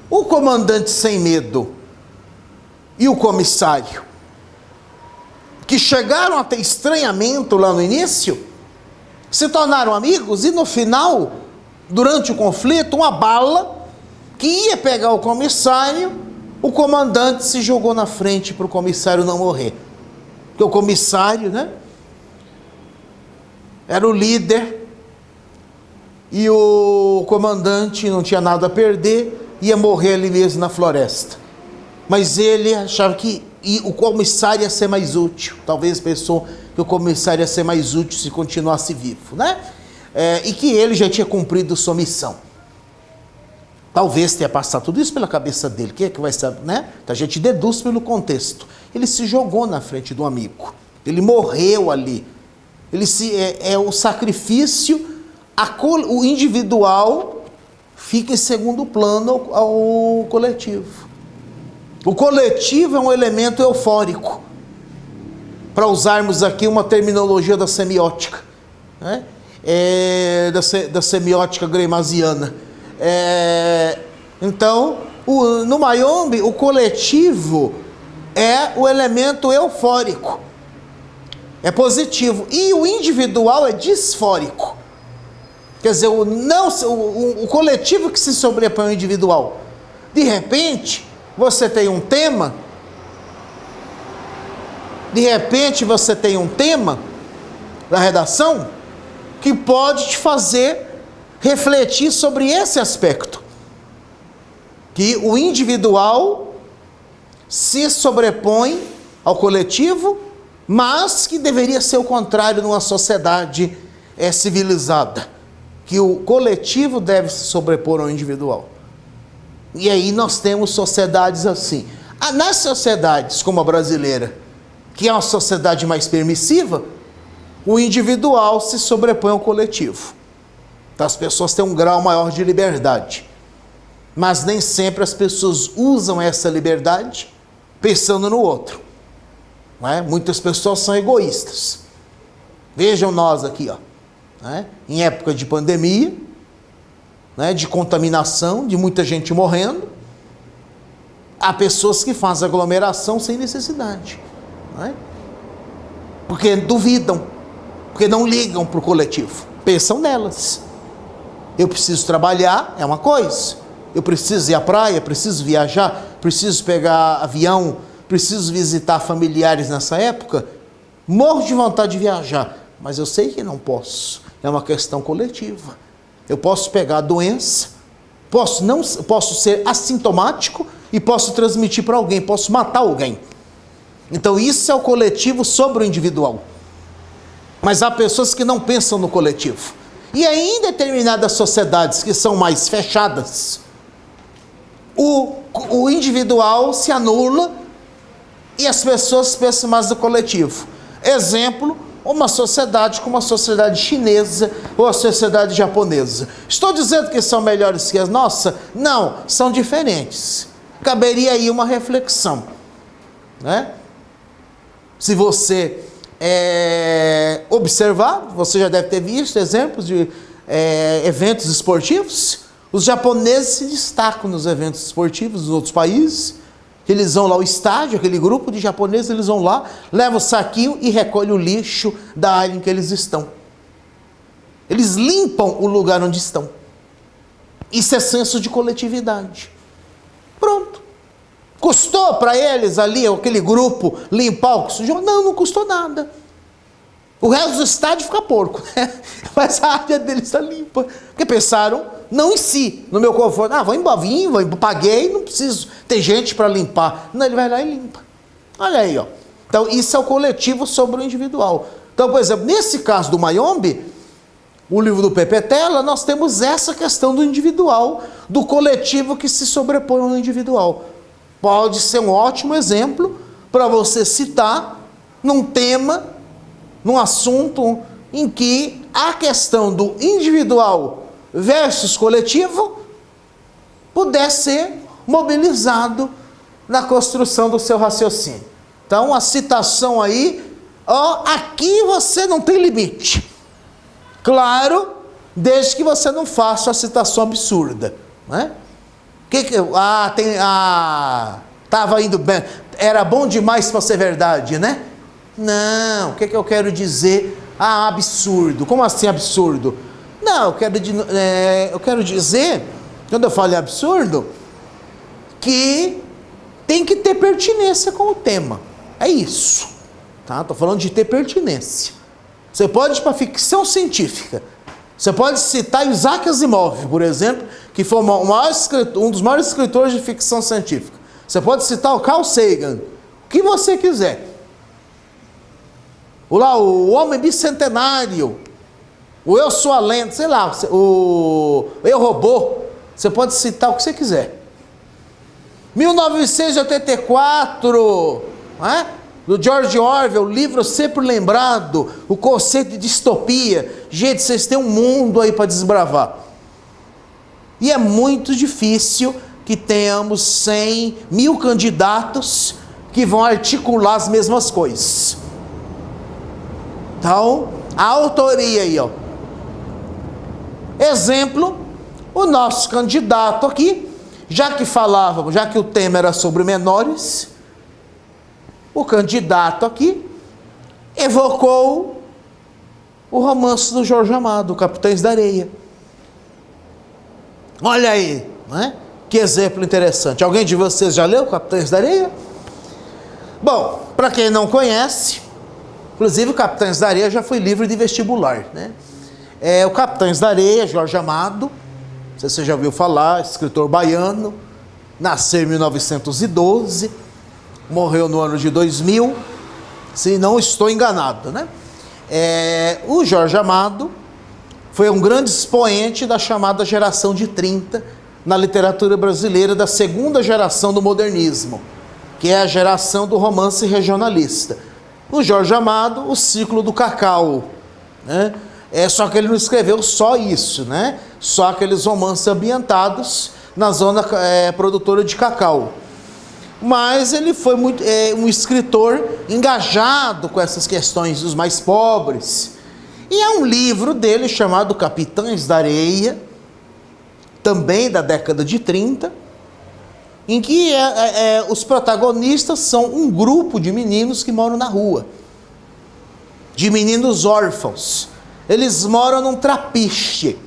o comandante sem medo e o comissário, que chegaram a ter estranhamento lá no início, se tornaram amigos e no final, durante o conflito, uma bala que ia pegar o comissário, o comandante se jogou na frente para o comissário não morrer. Porque o comissário, né, era o líder e o comandante não tinha nada a perder, ia morrer ali mesmo na floresta. Mas ele achava que o comissário ia ser mais útil. Talvez pensou que o comissário ia ser mais útil se continuasse vivo, né? E que ele já tinha cumprido sua missão. Talvez tenha passado tudo isso pela cabeça dele. Quem é que vai saber, né? Então a gente deduz pelo contexto. Ele se jogou na frente do amigo. Ele morreu ali. O sacrifício, o individual fica em segundo plano ao coletivo. O coletivo é um elemento eufórico, para usarmos aqui uma terminologia da semiótica, né? Da semiótica greimasiana. Então, no Mayombe, o coletivo é o elemento eufórico, é positivo, e o individual é disfórico. Quer dizer, o coletivo que se sobrepõe ao individual. De repente, você tem um tema, da redação que pode te fazer refletir sobre esse aspecto, que o individual se sobrepõe ao coletivo, mas que deveria ser o contrário numa sociedade civilizada, que o coletivo deve se sobrepor ao individual. E aí nós temos sociedades assim. Nas sociedades como a brasileira, que é uma sociedade mais permissiva, o individual se sobrepõe ao coletivo. Então as pessoas têm um grau maior de liberdade. Mas nem sempre as pessoas usam essa liberdade pensando no outro. Não é? Muitas pessoas são egoístas. Vejam nós aqui, ó, né? Em época de pandemia, né, de contaminação, de muita gente morrendo, há pessoas que fazem aglomeração sem necessidade, não é? Porque duvidam, porque não ligam para o coletivo, pensam nelas. Eu preciso trabalhar, é uma coisa. Eu preciso ir à praia, preciso viajar, preciso pegar avião, preciso visitar familiares nessa época. Morro de vontade de viajar, mas eu sei que não posso. É uma questão coletiva. Eu posso pegar a doença, posso ser assintomático e posso transmitir para alguém, posso matar alguém. Então isso é o coletivo sobre o individual. Mas há pessoas que não pensam no coletivo. E aí, em determinadas sociedades que são mais fechadas, o individual se anula e as pessoas pensam mais no coletivo. Exemplo, uma sociedade como a sociedade chinesa ou a sociedade japonesa. Estou dizendo que são melhores que as nossas? Não, são diferentes. Caberia aí uma reflexão, né? Se você observar, você já deve ter visto exemplos de eventos esportivos. Os japoneses se destacam nos eventos esportivos dos outros países. Eles vão lá ao estádio, aquele grupo de japoneses, eles vão lá, levam o saquinho e recolhem o lixo da área em que eles estão. Eles limpam o lugar onde estão. Isso é senso de coletividade. Pronto. Custou para eles ali, aquele grupo, limpar o que sujou? Não, não custou nada. O resto do estádio fica porco, né? Mas a área deles está limpa. Porque pensaram, não em si, no meu conforto. Vou embora, paguei, não preciso ter gente para limpar. Não, ele vai lá e limpa. Olha aí, ó. Então, isso é o coletivo sobre o individual. Então, por exemplo, nesse caso do Mayombe, o livro do Pepe Tela, nós temos essa questão do individual, do coletivo que se sobrepõe ao individual. Pode ser um ótimo exemplo para você citar num tema, num assunto em que a questão do individual versus coletivo pudesse ser mobilizado na construção do seu raciocínio. Então, a citação aí, aqui você não tem limite. Claro, desde que você não faça a citação absurda, né? Estava indo bem, era bom demais para ser verdade, né? Não, o que eu quero dizer? Absurdo. Como assim absurdo? Não, eu quero dizer, quando eu falo em absurdo, que tem que ter pertinência com o tema. É isso. Tá? Estou falando de ter pertinência. Você pode ir para ficção científica. Você pode citar Isaac Asimov, por exemplo, que foi um dos maiores escritores de ficção científica. Você pode citar o Carl Sagan, o que você quiser. O Homem Bicentenário, o Eu Sou a Lenda, sei lá, o Eu Robô. Você pode citar o que você quiser. 1984, né? Do George Orwell, o livro sempre lembrado, o conceito de distopia. Gente, vocês têm um mundo aí para desbravar. E é muito difícil que tenhamos 100 mil candidatos que vão articular as mesmas coisas. Então, a autoria aí, ó. Exemplo, o nosso candidato aqui, já que o tema era sobre menores, o candidato aqui evocou o romance do Jorge Amado, Capitães da Areia. Olha aí, né? Que exemplo interessante. Alguém de vocês já leu Capitães da Areia? Bom, para quem não conhece, inclusive o Capitães da Areia já foi livro de vestibular, né? O Capitães da Areia, Jorge Amado, não sei se você já ouviu falar, escritor baiano, nasceu em 1912, morreu no ano de 2000, se não estou enganado, né? O Jorge Amado foi um grande expoente da chamada geração de 30 na literatura brasileira, da segunda geração do modernismo, que é a geração do romance regionalista. O Jorge Amado, o ciclo do cacau, né? Só que ele não escreveu só isso, né? Só aqueles romances ambientados na zona produtora de cacau. Mas ele foi um escritor engajado com essas questões dos mais pobres. E é um livro dele chamado Capitães da Areia, também da década de 30, em que os protagonistas são um grupo de meninos que moram na rua. de meninos órfãos. Eles moram num trapiche.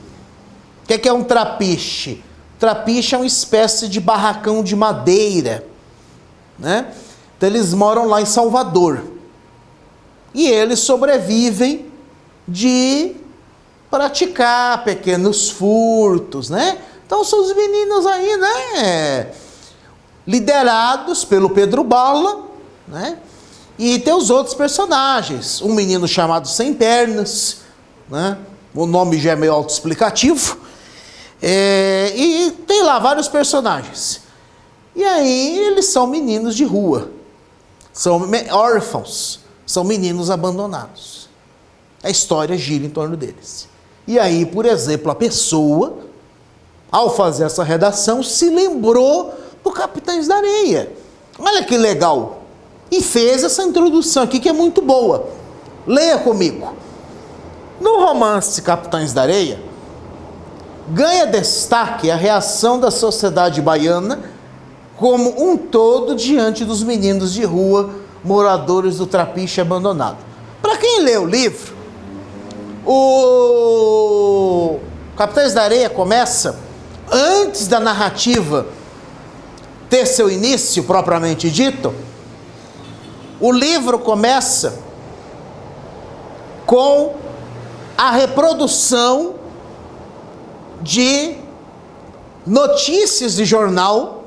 O que é um trapiche? Trapiche é uma espécie de barracão de madeira, né? Então eles moram lá em Salvador. E eles sobrevivem de praticar pequenos furtos, né? Então são os meninos aí, né? Liderados pelo Pedro Bala, né? E tem os outros personagens. Um menino chamado Sem Pernas, né? O nome já é meio autoexplicativo. E tem lá vários personagens. E aí eles são meninos de rua. São órfãos. São meninos abandonados. A história gira em torno deles. E aí, por exemplo, a pessoa, ao fazer essa redação, se lembrou do Capitães da Areia. Olha que legal. E fez essa introdução aqui que é muito boa. Leia comigo. No romance Capitães da Areia, ganha destaque a reação da sociedade baiana como um todo diante dos meninos de rua, moradores do trapiche abandonado. Para quem lê o livro, o Capitães da Areia começa, antes da narrativa ter seu início propriamente dito, o livro começa com a reprodução de notícias de jornal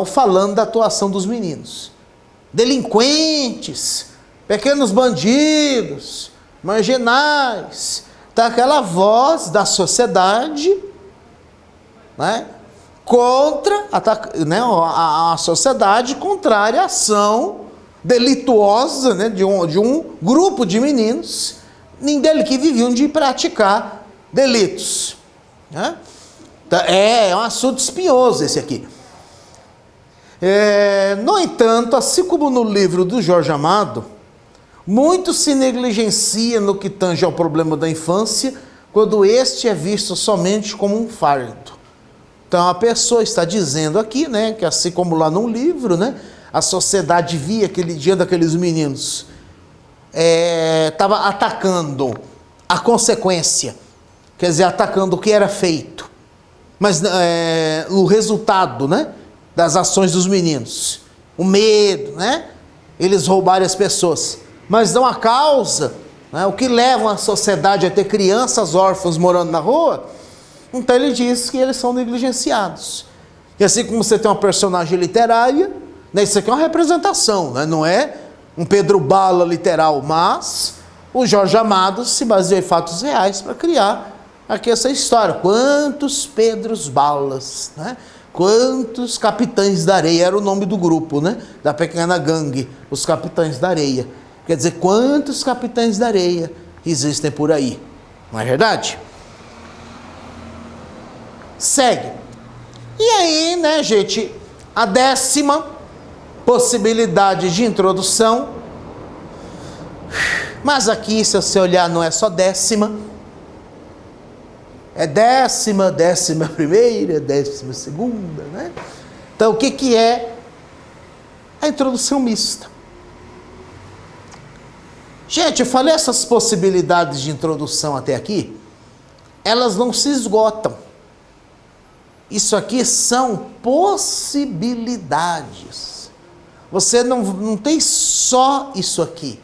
falando da atuação dos meninos. Delinquentes, pequenos bandidos, marginais. Tá aquela voz da sociedade, né, contra a sociedade contrária à ação delituosa, né, de um grupo de meninos que viviam de praticar delitos, né? É um assunto espinhoso esse aqui. No entanto, assim como no livro do Jorge Amado, muito se negligencia no que tange ao problema da infância, quando este é visto somente como um fardo. Então a pessoa está dizendo aqui, né, que assim como lá no livro, né, a sociedade via aquele dia daqueles meninos, estava atacando a consequência, quer dizer, atacando o que era feito, mas o resultado, né, das ações dos meninos, o medo, né, eles roubarem as pessoas, mas não a causa, né, o que leva a sociedade a ter crianças órfãs morando na rua. Então ele diz que eles são negligenciados. E assim como você tem uma personagem literária, né, isso aqui é uma representação, né, não é um Pedro Bala literal, mas o Jorge Amado se baseia em fatos reais para criar aqui essa história. Quantos Pedros Balas, né? Quantos Capitães da Areia, era o nome do grupo, né, da pequena gangue, os Capitães da Areia. Quer dizer, quantos Capitães da Areia existem por aí, não é verdade? Segue. E aí, né, gente, a 10ª possibilidade de introdução, mas aqui, se você olhar, não é só 10ª, é 10ª, 11ª, 12ª, né? Então, o que é a introdução mista? Gente, eu falei essas possibilidades de introdução até aqui, elas não se esgotam. Isso aqui são possibilidades. Você não tem só isso aqui.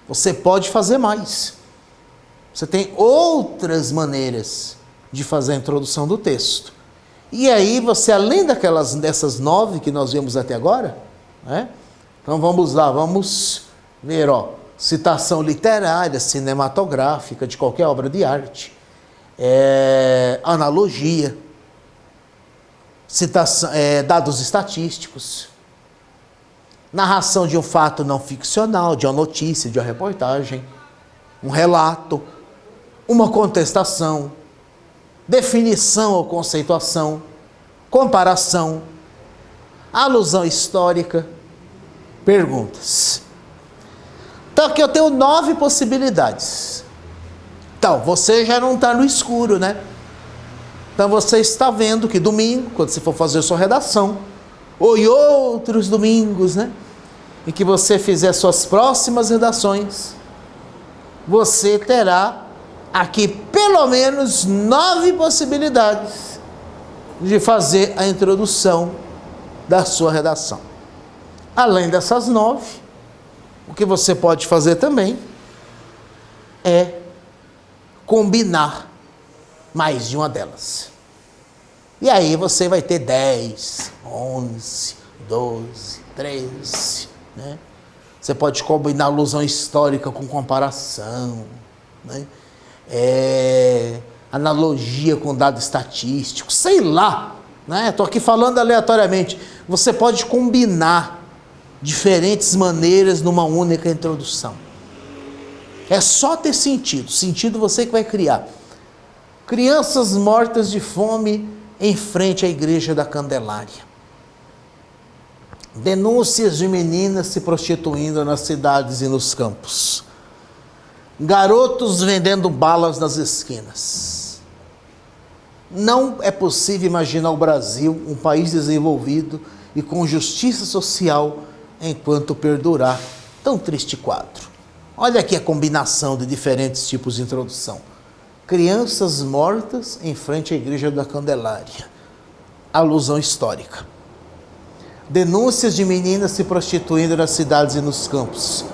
Você pode fazer mais. Você tem outras maneiras de fazer a introdução do texto. E aí você, além dessas 9 que nós vimos até agora, né? Então vamos lá, vamos ver, citação literária, cinematográfica, de qualquer obra de arte, analogia, citação, dados estatísticos, narração de um fato não ficcional, de uma notícia, de uma reportagem, um relato, uma contestação, definição ou conceituação, comparação, alusão histórica, perguntas. Então aqui eu tenho 9 possibilidades. Então, você já não está no escuro, né? Então você está vendo que domingo, quando você for fazer a sua redação, ou em outros domingos, né, em que você fizer suas próximas redações, você terá aqui pelo menos 9 possibilidades de fazer a introdução da sua redação. Além dessas 9, o que você pode fazer também é combinar mais de uma delas. E aí você vai ter 10, 11, 12, 13, né? Você pode combinar alusão histórica com comparação, né? Analogia com dado estatístico, sei lá, né? Estou aqui falando aleatoriamente. Você pode combinar diferentes maneiras numa única introdução. É só ter sentido. Sentido você que vai criar. Crianças mortas de fome em frente à igreja da Candelária. Denúncias de meninas se prostituindo nas cidades e nos campos. Garotos vendendo balas nas esquinas. Não é possível imaginar o Brasil, um país desenvolvido e com justiça social, enquanto perdurar tão triste quadro. Olha aqui a combinação de diferentes tipos de introdução. Crianças mortas em frente à igreja da Candelária. Alusão histórica. Denúncias de meninas se prostituindo nas cidades e nos campos.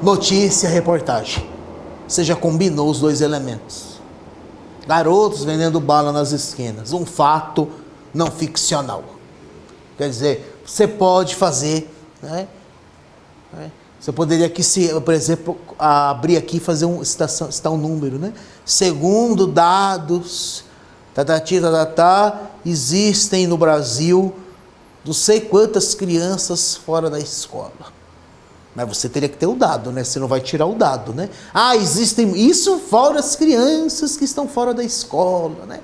Notícia, reportagem. Você já combinou os dois elementos. Garotos vendendo bala nas esquinas. Um fato não ficcional. Quer dizer, você pode fazer, né? Você poderia aqui, por exemplo, abrir aqui e fazer citar um número, né? Segundo dados, existem no Brasil não sei quantas crianças fora da escola. Mas você teria que ter o dado, né? Você não vai tirar o dado, né? Existem isso fora as crianças que estão fora da escola, né?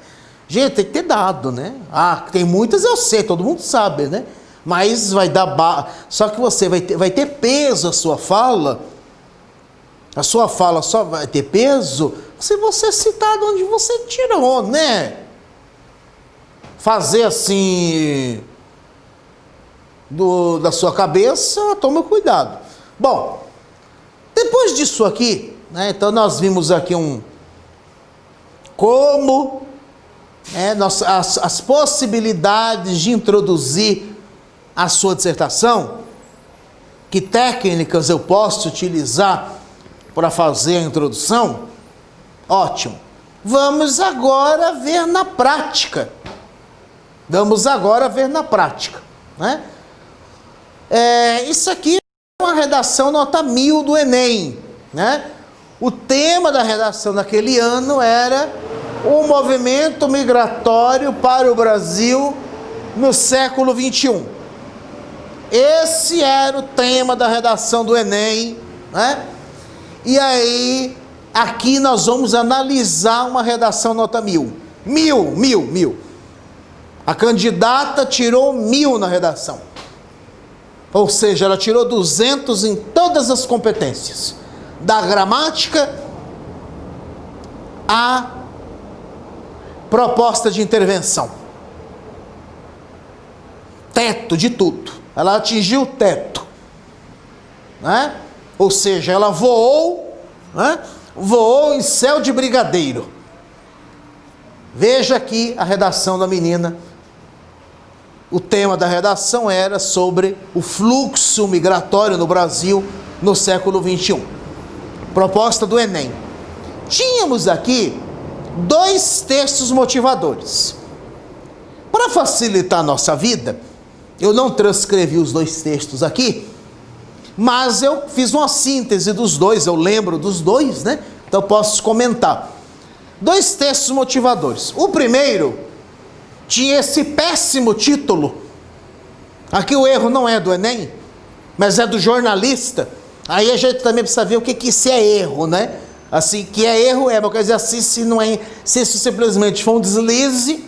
Gente, tem que ter dado, né? Tem muitas, eu sei, todo mundo sabe, né? Mas vai dar... Só que você vai ter peso a sua fala. A sua fala só vai ter peso se você citar de onde você tirou, né? Fazer assim... da sua cabeça, toma cuidado. Bom, depois disso aqui, né, então nós vimos aqui como as possibilidades de introduzir a sua dissertação, que técnicas eu posso utilizar para fazer a introdução. Ótimo. Vamos agora ver na prática. Né? Isso aqui é uma redação nota 1000 do Enem, né? O tema da redação daquele ano era o movimento migratório para o Brasil no século XXI. Esse era o tema da redação do Enem, né? E aí, aqui nós vamos analisar uma redação nota 1000. 1000. A candidata tirou 1000 na redação. Ou seja, ela tirou 200 em todas as competências. Da gramática à proposta de intervenção. Teto de tudo. Ela atingiu o teto. Né? Ou seja, ela voou, né? Voou em céu de brigadeiro. Veja aqui a redação da menina. O tema da redação era sobre o fluxo migratório no Brasil no século XXI. Proposta do Enem. Tínhamos aqui 2 textos motivadores. Para facilitar a nossa vida, eu não transcrevi os 2 textos aqui, mas eu fiz uma síntese dos 2, eu lembro dos 2, né? Então eu posso comentar. 2 textos motivadores. O primeiro tinha esse péssimo título. Aqui o erro não é do Enem, mas é do jornalista. Aí a gente também precisa ver o que isso é erro, né? Assim, que é erro mas quer dizer assim, se isso simplesmente foi um deslize,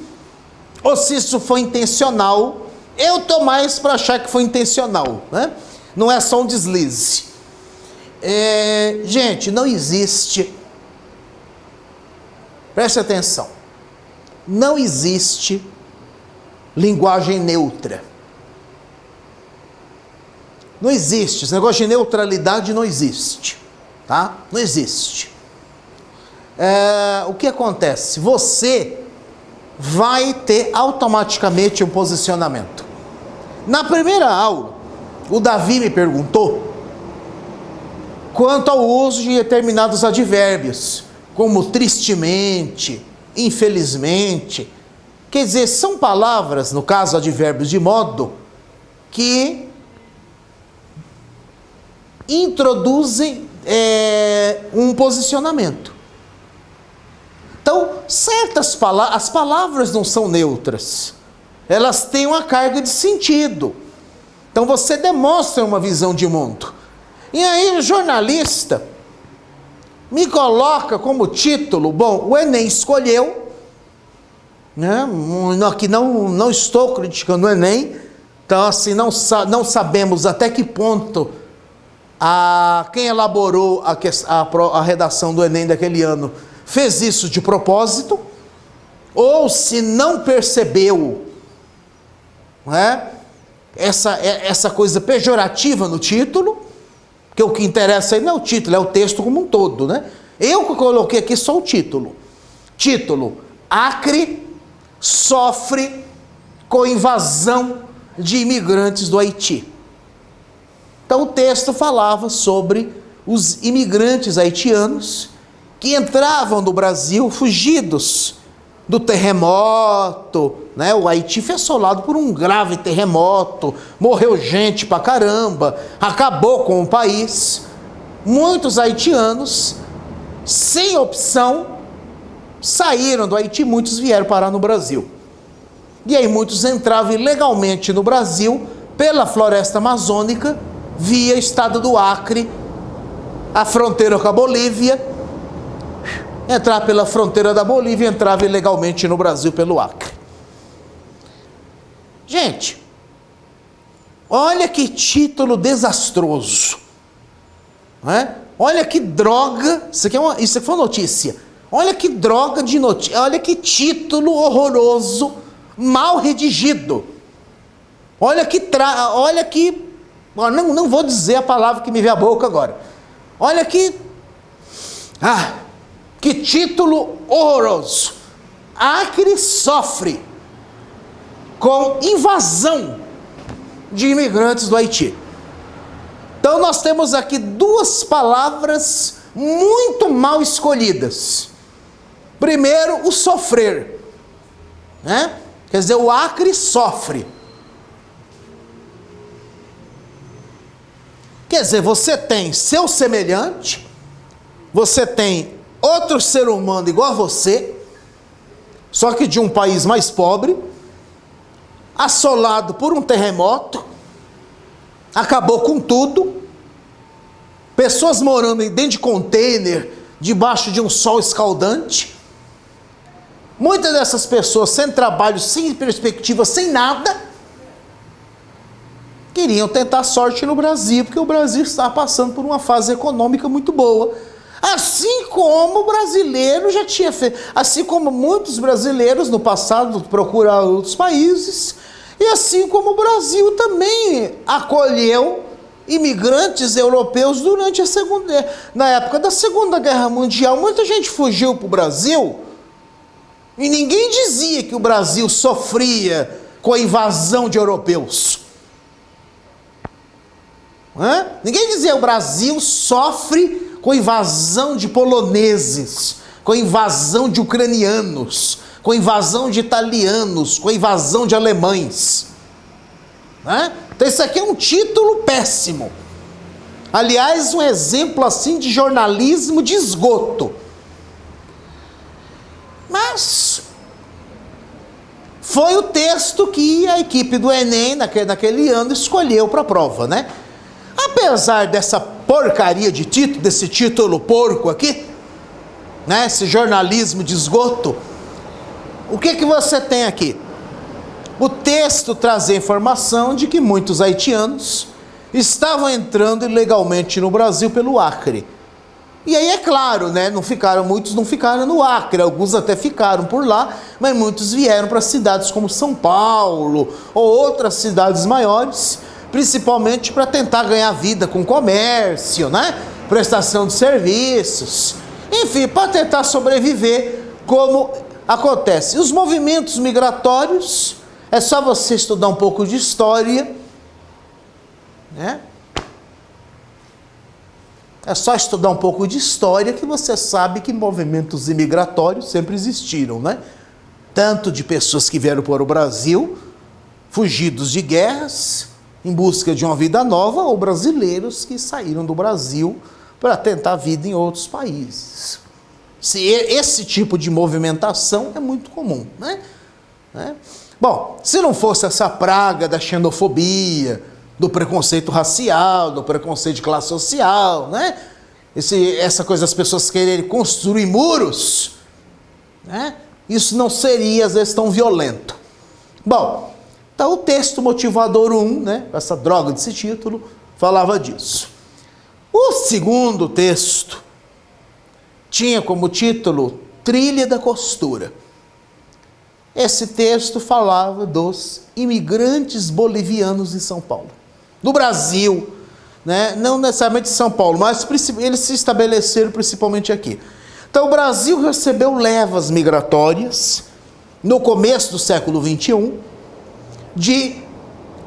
ou se isso foi intencional. Eu estou mais para achar que foi intencional, né? Não é só um deslize. Gente, não existe... Preste atenção. Não existe linguagem neutra. Não existe. Esse negócio de neutralidade não existe. Tá? Não existe. O que acontece? Você vai ter automaticamente um posicionamento. Na primeira aula, o Davi me perguntou quanto ao uso de determinados advérbios, como tristemente, infelizmente. Quer dizer, são palavras, no caso advérbios de modo, que introduzem um posicionamento. Então, certas palavras, as palavras não são neutras, elas têm uma carga de sentido. Então você demonstra uma visão de mundo. E aí o jornalista me coloca como título, bom, o Enem escolheu, né? Aqui não estou criticando o Enem, então assim, não sabemos até que ponto quem elaborou a redação do Enem daquele ano fez isso de propósito, ou se não percebeu, né, essa coisa pejorativa no título, porque o que interessa aí não é o título, é o texto como um todo, né? Eu que coloquei aqui só o título. Título: Acre sofre com invasão de imigrantes do Haiti. Então o texto falava sobre os imigrantes haitianos que entravam no Brasil fugidos do terremoto, né? O Haiti foi assolado por um grave terremoto, morreu gente pra caramba, acabou com o país. Muitos haitianos, sem opção, saíram do Haiti, muitos vieram parar no Brasil. E aí muitos entravam ilegalmente no Brasil, pela floresta amazônica, via estado do Acre, a fronteira com a Bolívia. Entrar pela fronteira da Bolívia, entrava ilegalmente no Brasil pelo Acre. Gente, olha que título desastroso, né? Olha que droga, isso aqui foi notícia. Olha que droga de notícia, olha que título horroroso, mal redigido. Olha que não vou dizer a palavra que me veio à boca agora. Olha que título horroroso. Acre sofre com invasão de imigrantes do Haiti. Então nós temos aqui duas palavras muito mal escolhidas. Primeiro, o sofrer, né? Quer dizer, o Acre sofre. Quer dizer, você tem seu semelhante, você tem outro ser humano igual a você, só que de um país mais pobre, assolado por um terremoto, acabou com tudo, pessoas morando dentro de container, debaixo de um sol escaldante, muitas dessas pessoas sem trabalho, sem perspectiva, sem nada, queriam tentar sorte no Brasil, porque o Brasil está passando por uma fase econômica muito boa. Assim como o brasileiro já tinha feito, assim como muitos brasileiros no passado procuraram outros países, e assim como o Brasil também acolheu imigrantes europeus durante na época da Segunda Guerra Mundial. Muita gente fugiu para o Brasil e ninguém dizia que o Brasil sofria com a invasão de europeus. Ninguém dizia que o Brasil sofre com invasão de poloneses, com invasão de ucranianos, com invasão de italianos, com invasão de alemães. Então isso aqui é um título péssimo. Aliás, um exemplo assim de jornalismo de esgoto. Mas foi o texto que a equipe do Enem naquele ano escolheu para a prova, né? Apesar dessa porcaria de título, desse título porco aqui, né, esse jornalismo de esgoto, o que você tem aqui? O texto traz a informação de que muitos haitianos estavam entrando ilegalmente no Brasil pelo Acre. E aí é claro, né, muitos não ficaram no Acre, alguns até ficaram por lá, mas muitos vieram para cidades como São Paulo ou outras cidades maiores, principalmente para tentar ganhar vida com comércio, né? Prestação de serviços, enfim, para tentar sobreviver, como acontece. Os movimentos migratórios, é só você estudar um pouco de história, né? É só estudar um pouco de história que você sabe que movimentos imigratórios sempre existiram, né? Tanto de pessoas que vieram para o Brasil, fugidos de guerras, em busca de uma vida nova, ou brasileiros que saíram do Brasil para tentar a vida em outros países. Esse tipo de movimentação é muito comum, né? Bom, se não fosse essa praga da xenofobia, do preconceito racial, do preconceito de classe social, né? Essa coisa das pessoas quererem construir muros, né? Isso não seria, às vezes, tão violento. Bom, então o texto motivador 1, né? Essa droga desse título, falava disso. O segundo texto tinha como título Trilha da Costura. Esse texto falava dos imigrantes bolivianos em São Paulo. No Brasil, né? Não necessariamente em São Paulo, mas eles se estabeleceram principalmente aqui. Então o Brasil recebeu levas migratórias no começo do século XXI de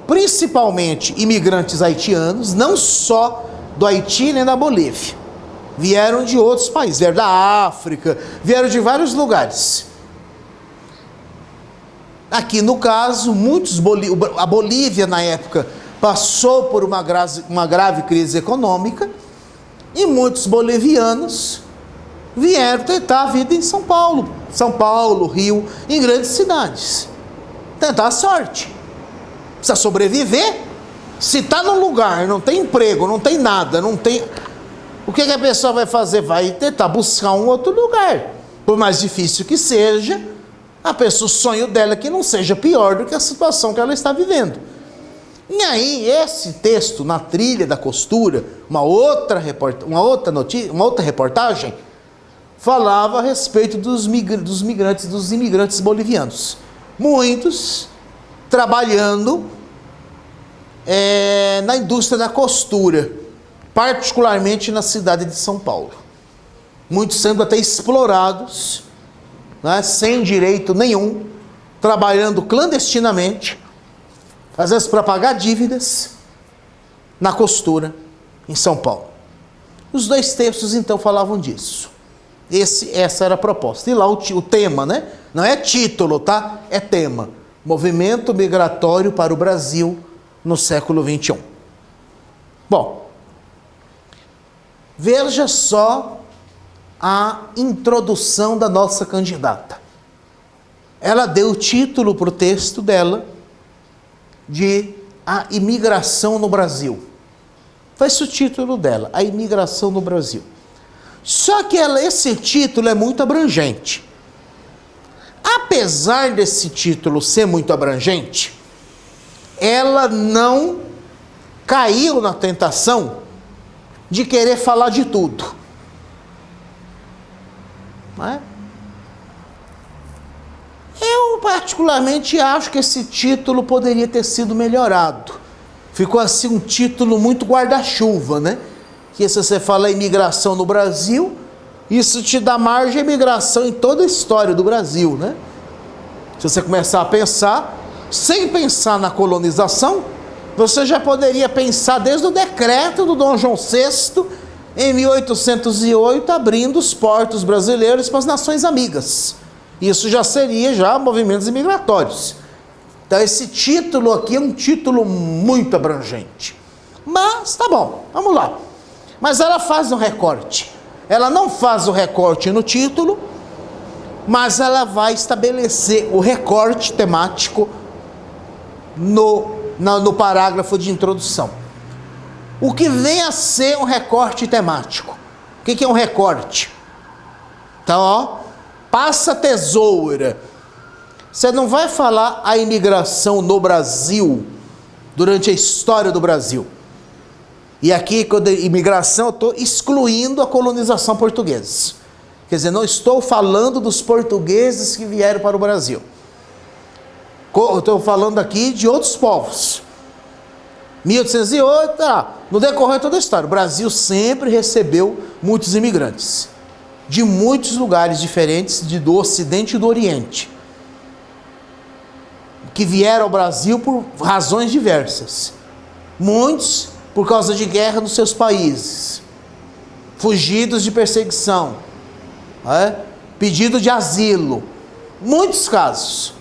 principalmente imigrantes haitianos, não só do Haiti nem da Bolívia. Vieram de outros países, vieram da África, vieram de vários lugares. Aqui no caso, a Bolívia na época passou por uma grave crise econômica e muitos bolivianos vieram tentar a vida em São Paulo, Rio, em grandes cidades. Tentar a sorte. Precisa sobreviver. Se está num lugar, não tem emprego, não tem nada, não tem... O que a pessoa vai fazer? Vai tentar buscar um outro lugar. Por mais difícil que seja, o sonho dela é que não seja pior do que a situação que ela está vivendo. E aí, esse texto, na Trilha da Costura, uma outra reportagem, falava a respeito dos imigrantes bolivianos. Muitos trabalhando na indústria da costura, particularmente na cidade de São Paulo. Muitos sendo até explorados, né, sem direito nenhum, trabalhando clandestinamente, às vezes para pagar dívidas, na costura, em São Paulo. Os dois textos, então, falavam disso. Essa era a proposta. E lá o tema, né? Não é título, tá? É tema. Movimento migratório para o Brasil no século XXI. Bom, veja só a introdução da nossa candidata. Ela deu o título para o texto dela de A Imigração no Brasil. Foi esse o título dela, A Imigração no Brasil. Só que esse título é muito abrangente. Apesar desse título ser muito abrangente, ela não caiu na tentação de querer falar de tudo. Não é? Eu particularmente acho que esse título poderia ter sido melhorado. Ficou assim um título muito guarda-chuva, né? Que se você fala imigração no Brasil, isso te dá margem à imigração em toda a história do Brasil, né? Se você começar a pensar, sem pensar na colonização, você já poderia pensar desde o decreto do Dom João VI, em 1808, abrindo os portos brasileiros para as nações amigas. Isso já seria movimentos imigratórios. Então esse título aqui é um título muito abrangente. Mas tá bom, vamos lá. Mas ela faz um recorte. Ela não faz o recorte no título, mas ela vai estabelecer o recorte temático no parágrafo de introdução. O que vem a ser um recorte temático? O que é um recorte? Então, ó, passa a tesoura. Você não vai falar a imigração no Brasil, durante a história do Brasil. E aqui, quando imigração, eu estou excluindo a colonização portuguesa. Quer dizer, não estou falando dos portugueses que vieram para o Brasil. Eu estou falando aqui de outros povos. 1808, no decorrer de toda a história, o Brasil sempre recebeu muitos imigrantes, de muitos lugares diferentes, do Ocidente e do Oriente, que vieram ao Brasil por razões diversas. Muitos por causa de guerra nos seus países, fugidos de perseguição, pedido de asilo, muitos casos.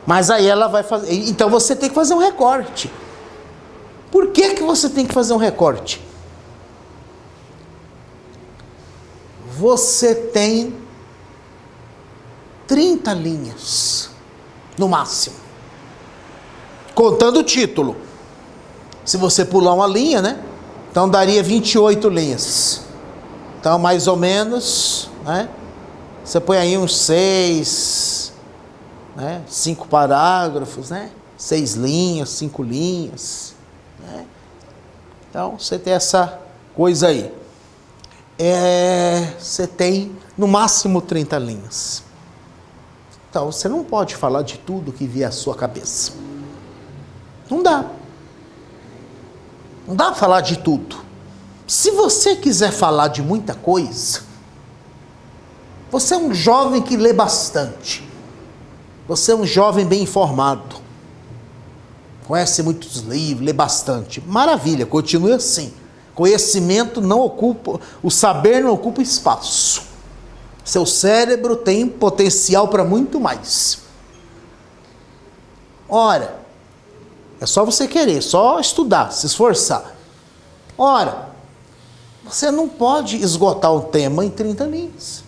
Mas aí ela vai fazer, então você tem que fazer um recorte. Por que você tem que fazer um recorte? Você tem 30 linhas, no máximo, contando o título. Se você pular uma linha, né? Então daria 28 linhas. Então, mais ou menos, né? Você põe aí uns 6, né? 5 parágrafos, né? 6 linhas, 5 linhas, né? Então, você tem essa coisa aí. Você tem, no máximo, 30 linhas. Então, você não pode falar de tudo que vier à sua cabeça. Não dá. Não dá para falar de tudo. Se você quiser falar de muita coisa, você é um jovem que lê bastante. Você é um jovem bem informado. Conhece muitos livros, lê bastante. Maravilha, continue assim. Conhecimento não ocupa, o saber não ocupa espaço. Seu cérebro tem potencial para muito mais. Ora, é só você querer, só estudar, se esforçar. Ora, você não pode esgotar o tema em 30 linhas.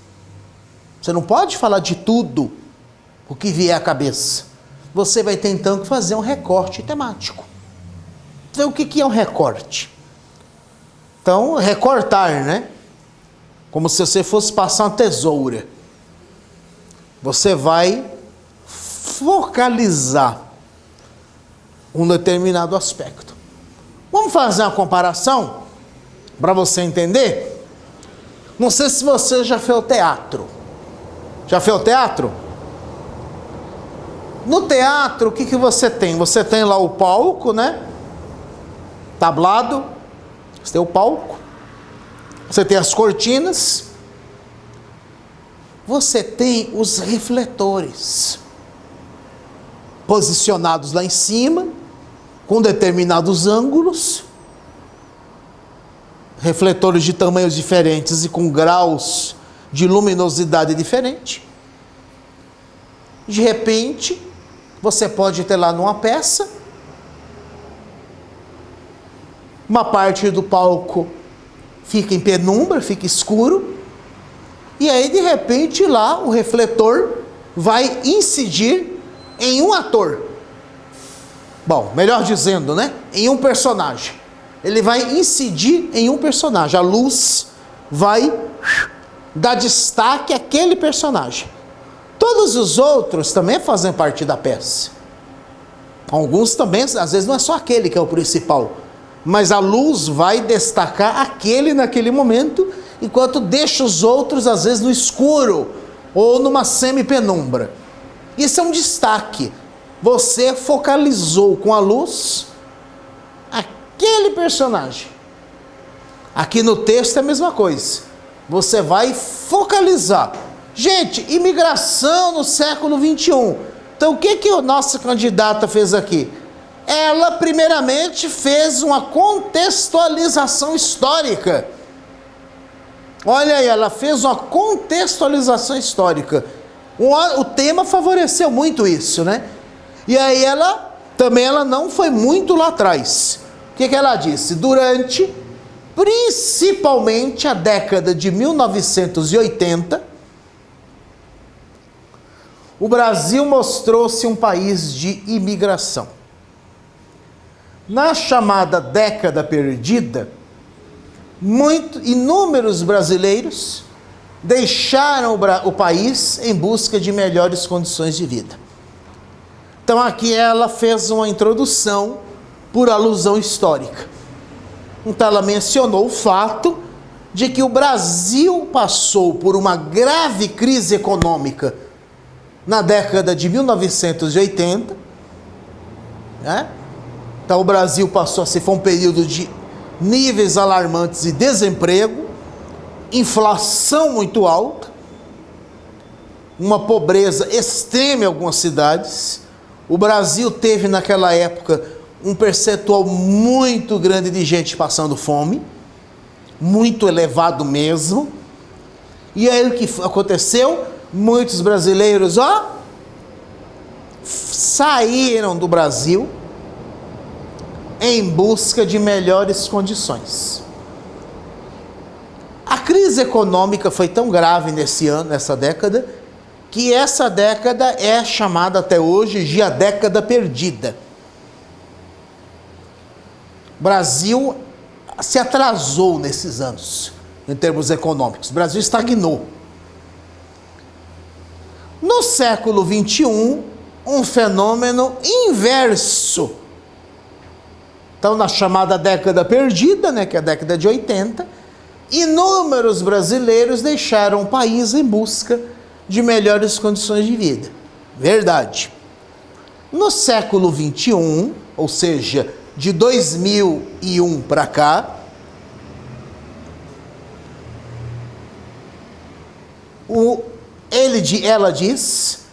Você não pode falar de tudo o que vier à cabeça. Você vai ter então que fazer um recorte temático. Então, o que é um recorte? Então, recortar, né? Como se você fosse passar uma tesoura. Você vai focalizar um determinado aspecto. Vamos fazer uma comparação para você entender? Não sei se você já fez o teatro. Já fez o teatro? No teatro, o que você tem? Você tem lá o palco, né? Tablado. Você tem o palco. Você tem as cortinas. Você tem os refletores posicionados lá em cima, com determinados ângulos, refletores de tamanhos diferentes e com graus de luminosidade diferente. De repente, você pode ter lá numa peça, uma parte do palco fica em penumbra, fica escuro, e aí de repente lá o refletor vai incidir em um ator. Bom, melhor dizendo, né? Em um personagem. Ele vai incidir em um personagem. A luz vai dar destaque àquele personagem. Todos os outros também fazem parte da peça. Alguns também, às vezes não é só aquele que é o principal, mas a luz vai destacar aquele naquele momento, enquanto deixa os outros às vezes no escuro ou numa semi-penumbra. Isso é um destaque. Você focalizou com a luz aquele personagem. Aqui no texto é a mesma coisa. Você vai focalizar. Gente, imigração no século 21. Então o que a nossa candidata fez aqui? Ela primeiramente fez uma contextualização histórica. Olha aí, ela fez uma contextualização histórica. O tema favoreceu muito isso, né? E aí ela não foi muito lá atrás. O que ela disse? Durante, principalmente a década de 1980, o Brasil mostrou-se um país de imigração. Na chamada década perdida, inúmeros brasileiros deixaram o país em busca de melhores condições de vida. Então aqui ela fez uma introdução por alusão histórica. Então ela mencionou o fato de que o Brasil passou por uma grave crise econômica na década de 1980, né? Então o Brasil passou a ser, foi um período de níveis alarmantes de desemprego, inflação muito alta, uma pobreza extrema em algumas cidades. O Brasil teve naquela época um percentual muito grande de gente passando fome, muito elevado mesmo. E aí o que aconteceu? Muitos brasileiros, saíram do Brasil em busca de melhores condições. A crise econômica foi tão grave nessa década, que essa década é chamada até hoje de a década perdida. O Brasil se atrasou nesses anos, em termos econômicos. O Brasil estagnou. No século XXI, um fenômeno inverso. Então, na chamada década perdida, que é a década de 80, inúmeros brasileiros deixaram o país em busca de melhores condições de vida. Verdade. No século XXI, ou seja, de 2001 para cá, ela diz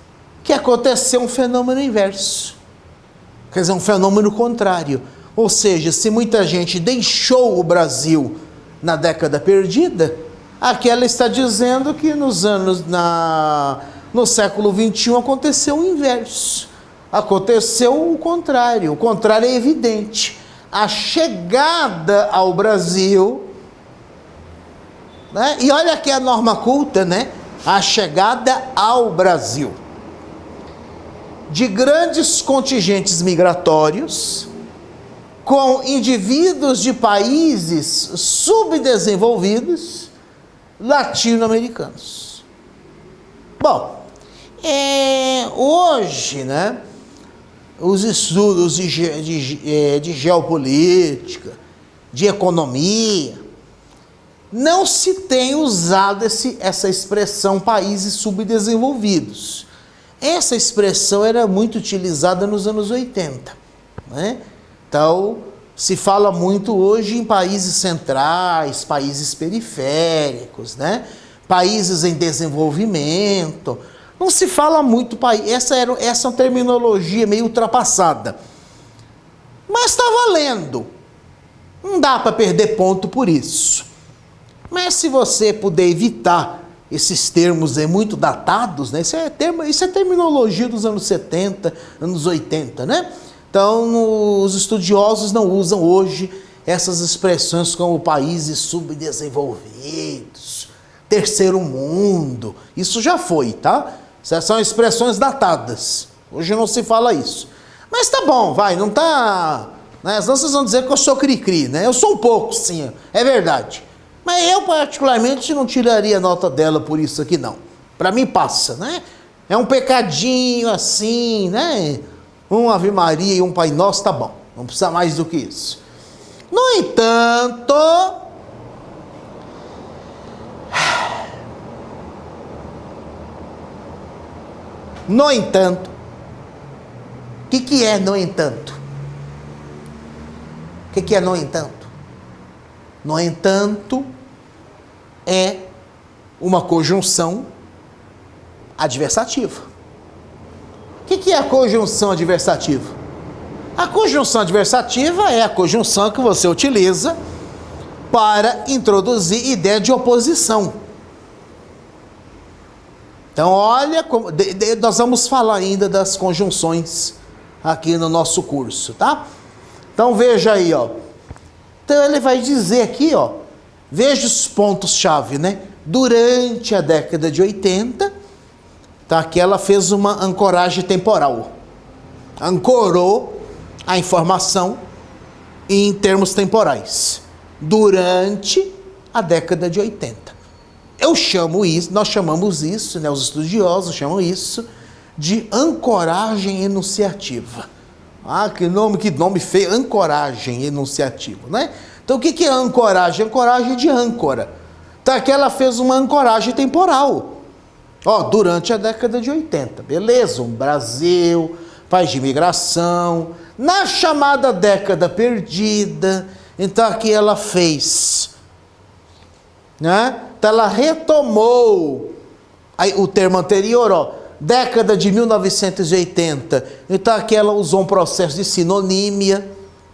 que aconteceu um fenômeno inverso. Quer dizer, um fenômeno contrário. Ou seja, se muita gente deixou o Brasil na década perdida, aqui ela está dizendo que no século XXI aconteceu o inverso. Aconteceu o contrário. O contrário é evidente. A chegada ao Brasil, e olha aqui a norma culta, a chegada ao Brasil de grandes contingentes migratórios com indivíduos de países subdesenvolvidos latino-americanos. Bom, hoje, os estudos de geopolítica, de economia, não se tem usado essa expressão países subdesenvolvidos. Essa expressão era muito utilizada nos anos 80. Então, se fala muito hoje em países centrais, países periféricos, países em desenvolvimento. Não se fala muito país. Essa é uma terminologia meio ultrapassada. Mas está valendo. Não dá para perder ponto por isso. Mas se você puder evitar esses termos muito datados, isso é terminologia dos anos 70, anos 80, Então, os estudiosos não usam hoje essas expressões como países subdesenvolvidos, terceiro mundo. Isso já foi, tá? Essas são expressões datadas. Hoje não se fala isso. Mas tá bom, não tá... Senão vocês vão dizer que eu sou cri-cri, Eu sou um pouco, sim, é verdade. Mas eu, particularmente, não tiraria nota dela por isso aqui, não. Para mim, passa, É um pecadinho assim, Um Ave Maria e um Pai Nosso, tá bom. Não precisa mais do que isso. No entanto... o que é no entanto? O que é no entanto? No entanto, é uma conjunção adversativa. O que é a conjunção adversativa? A conjunção adversativa é a conjunção que você utiliza para introduzir ideia de oposição. Então, olha, nós vamos falar ainda das conjunções aqui no nosso curso, tá? Então, veja aí, Então, ele vai dizer aqui, veja os pontos-chave, Durante a década de 80, aqui ela fez uma ancoragem temporal. Ancorou a informação em termos temporais. Durante a década de 80. Nós chamamos isso, os estudiosos chamam isso de ancoragem enunciativa. Que nome feio, ancoragem enunciativa, Então, o que é ancoragem? Ancoragem de âncora. Então, aqui ela fez uma ancoragem temporal. Durante a década de 80, beleza, o Brasil país de imigração, na chamada década perdida. Então aqui ela fez, né? Então ela retomou aí, o termo anterior, ó, década de 1980. Então aqui ela usou um processo de sinonímia,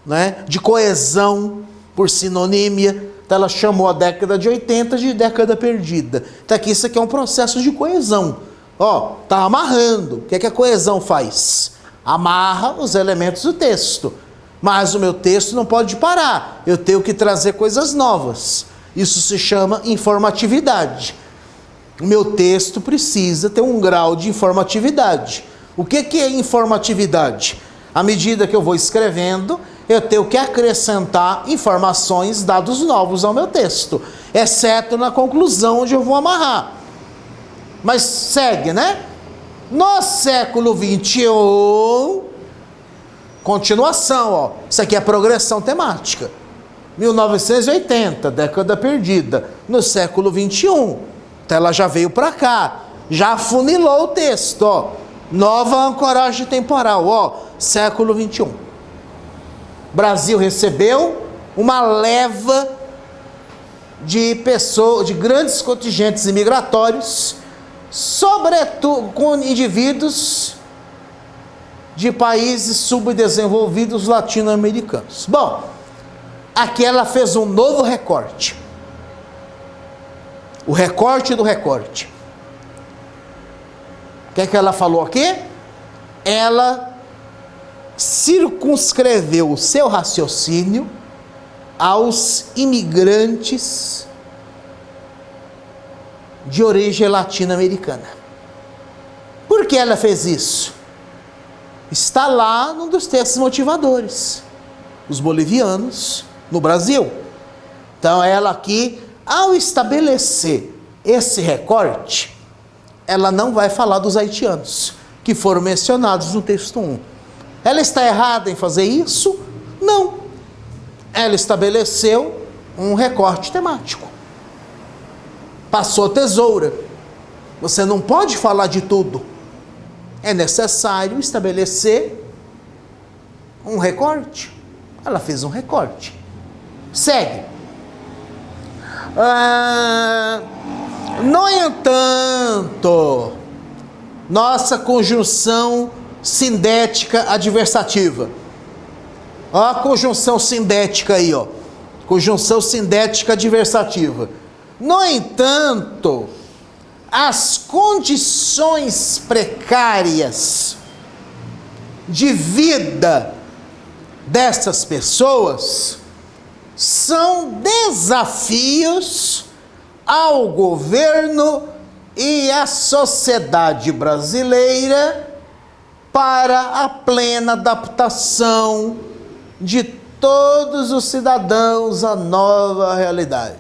né? De coesão por sinonímia. Então ela chamou a década de 80 de década perdida. Então aqui isso aqui é um processo de coesão. Ó, tá amarrando. O que é que a coesão faz? Amarra os elementos do texto. Mas o meu texto não pode parar. Eu tenho que trazer coisas novas. Isso se chama informatividade. O meu texto precisa ter um grau de informatividade. O que é informatividade? À medida que eu vou escrevendo, eu tenho que acrescentar informações, dados novos ao meu texto. Exceto na conclusão, onde eu vou amarrar. Mas segue, né? No século XXI, continuação, ó. Isso aqui é progressão temática. 1980, década perdida. No século XXI, então ela já veio para cá, já afunilou o texto, ó. Nova ancoragem temporal, ó. Século XXI. Brasil recebeu uma leva de pessoas, de grandes contingentes imigratórios, sobretudo com indivíduos de países subdesenvolvidos latino-americanos. Bom, aqui ela fez um novo recorte. O recorte do recorte. O que é que ela falou aqui? Ela circunscreveu o seu raciocínio aos imigrantes de origem latino-americana. Por que ela fez isso? Está lá num dos textos motivadores, os bolivianos no Brasil. Então ela aqui, ao estabelecer esse recorte, ela não vai falar dos haitianos, que foram mencionados no texto 1. Ela está errada em fazer isso? Não. Ela estabeleceu um recorte temático. Passou tesoura. Você não pode falar de tudo. É necessário estabelecer um recorte. Ela fez um recorte. Segue. No entanto, nossa conjunção sindética adversativa. Ó a conjunção sindética aí, ó. Conjunção sindética adversativa. No entanto, as condições precárias de vida dessas pessoas são desafios ao governo e à sociedade brasileira para a plena adaptação de todos os cidadãos à nova realidade.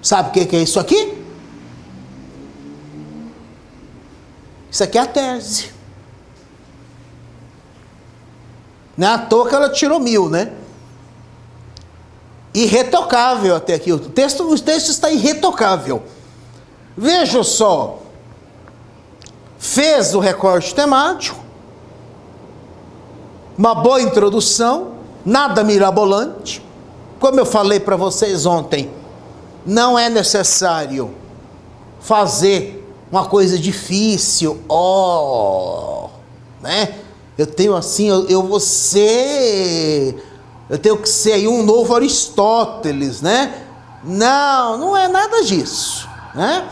Sabe o que é isso aqui? Isso aqui é a tese. Não é à toa que ela tirou 1000, né? Irretocável até aqui. O texto está irretocável. Veja só. Fez o recorte temático, uma boa introdução, nada mirabolante. Como eu falei para vocês ontem, não é necessário fazer uma coisa difícil, né? Eu tenho assim, eu tenho que ser aí um novo Aristóteles, né? Não é nada disso, né?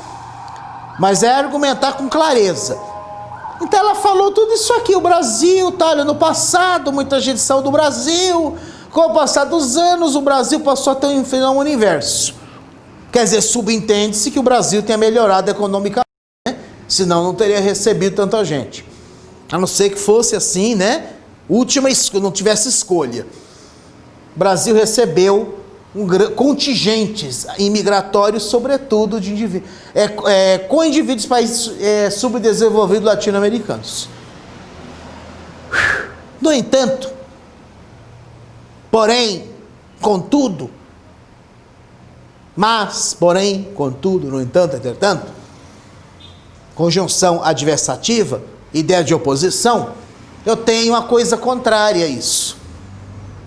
Mas é argumentar com clareza. Então ela falou tudo isso aqui, o Brasil, tá, olha, no passado muita gente saiu do Brasil, com o passar dos anos o Brasil passou a ter um universo. Quer dizer, subentende-se que o Brasil tenha melhorado economicamente, né? Senão não teria recebido tanta gente. A não ser que fosse assim, né? Não tivesse escolha. O Brasil recebeu contingentes imigratórios, sobretudo de indivíduos, com indivíduos de países subdesenvolvidos latino-americanos. No entanto, porém, contudo, mas, porém, contudo, no entanto, entretanto, conjunção adversativa, ideia de oposição, eu tenho uma coisa contrária a isso.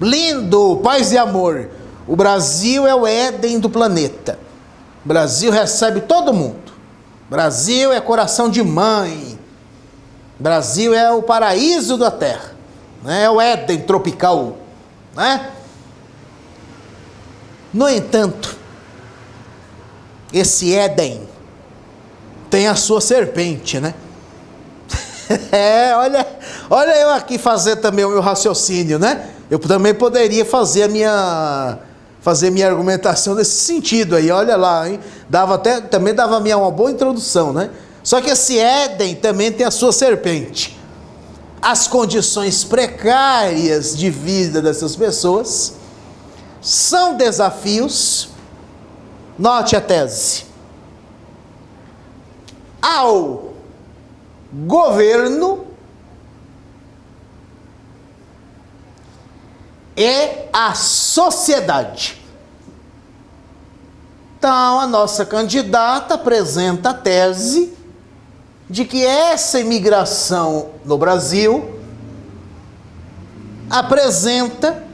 Lindo, paz e amor. O Brasil é o Éden do planeta. O Brasil recebe todo mundo. O Brasil é coração de mãe. O Brasil é o paraíso da terra, né? É o Éden tropical, né? No entanto, esse Éden tem a sua serpente, né? Olha eu aqui fazer também o meu raciocínio, né? Eu também poderia fazer minha argumentação nesse sentido aí, olha lá, hein? Também dava uma boa introdução, né? Só que esse Éden também tem a sua serpente. As condições precárias de vida dessas pessoas são desafios, note a tese, ao governo e à sociedade. Então, a nossa candidata apresenta a tese de que essa imigração no Brasil apresenta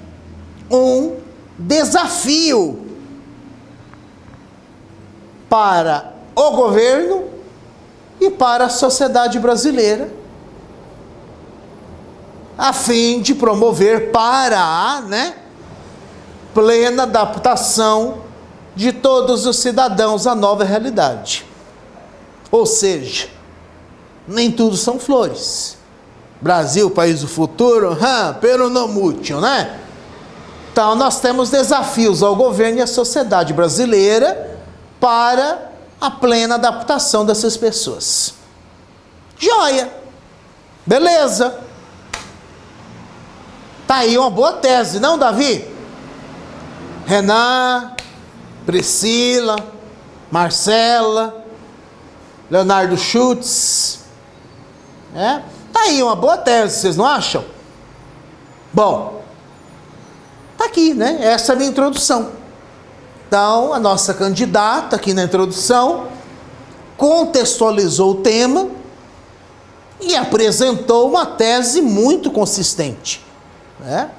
um desafio para o governo e para a sociedade brasileira, a fim de promover para a plena adaptação de todos os cidadãos à nova realidade. Ou seja, nem tudo são flores. Brasil, país do futuro, pero não muito, né? Então, nós temos desafios ao governo e à sociedade brasileira para a plena adaptação dessas pessoas. Joia! Beleza! Tá aí uma boa tese, não, Davi? Renan, Priscila, Marcela, Leonardo Schutz, tá aí uma boa tese, vocês não acham? Bom, tá aqui, né? Essa é a minha introdução. Então, a nossa candidata aqui na introdução contextualizou o tema e apresentou uma tese muito consistente, né?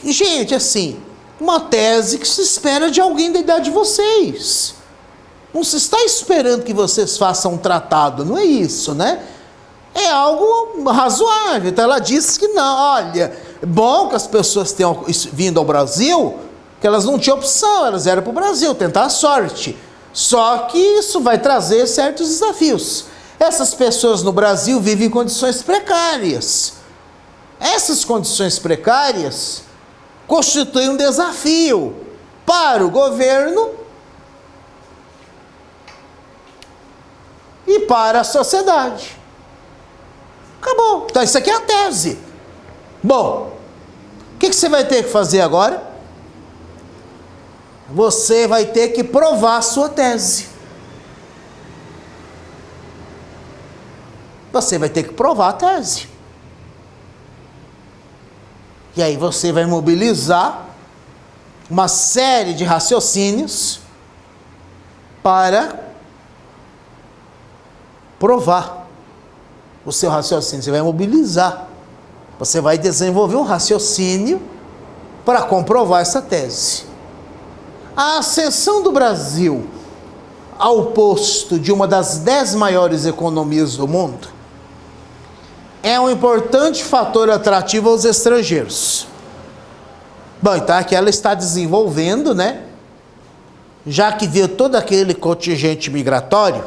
Gente, assim, uma tese que se espera de alguém da idade de vocês. Não se está esperando que vocês façam um tratado, não é isso, né? É algo razoável. Então ela disse que não, olha, é bom que as pessoas tenham vindo ao Brasil, que elas não tinham opção, elas eram para o Brasil tentar a sorte. Só que isso vai trazer certos desafios. Essas pessoas no Brasil vivem em condições precárias. Essas condições precárias constituem um desafio para o governo e para a sociedade. Acabou. Então isso aqui é a tese. Bom, o que você vai ter que fazer agora? Você vai ter que provar a sua tese. Você vai ter que provar a tese. E aí você vai mobilizar uma série de raciocínios para provar o seu raciocínio. Você vai mobilizar. Você vai desenvolver um raciocínio para comprovar essa tese. A ascensão do Brasil ao posto de uma das 10 maiores economias do mundo é um importante fator atrativo aos estrangeiros. Bom, então aqui ela está desenvolvendo, né? Já que viu todo aquele contingente migratório,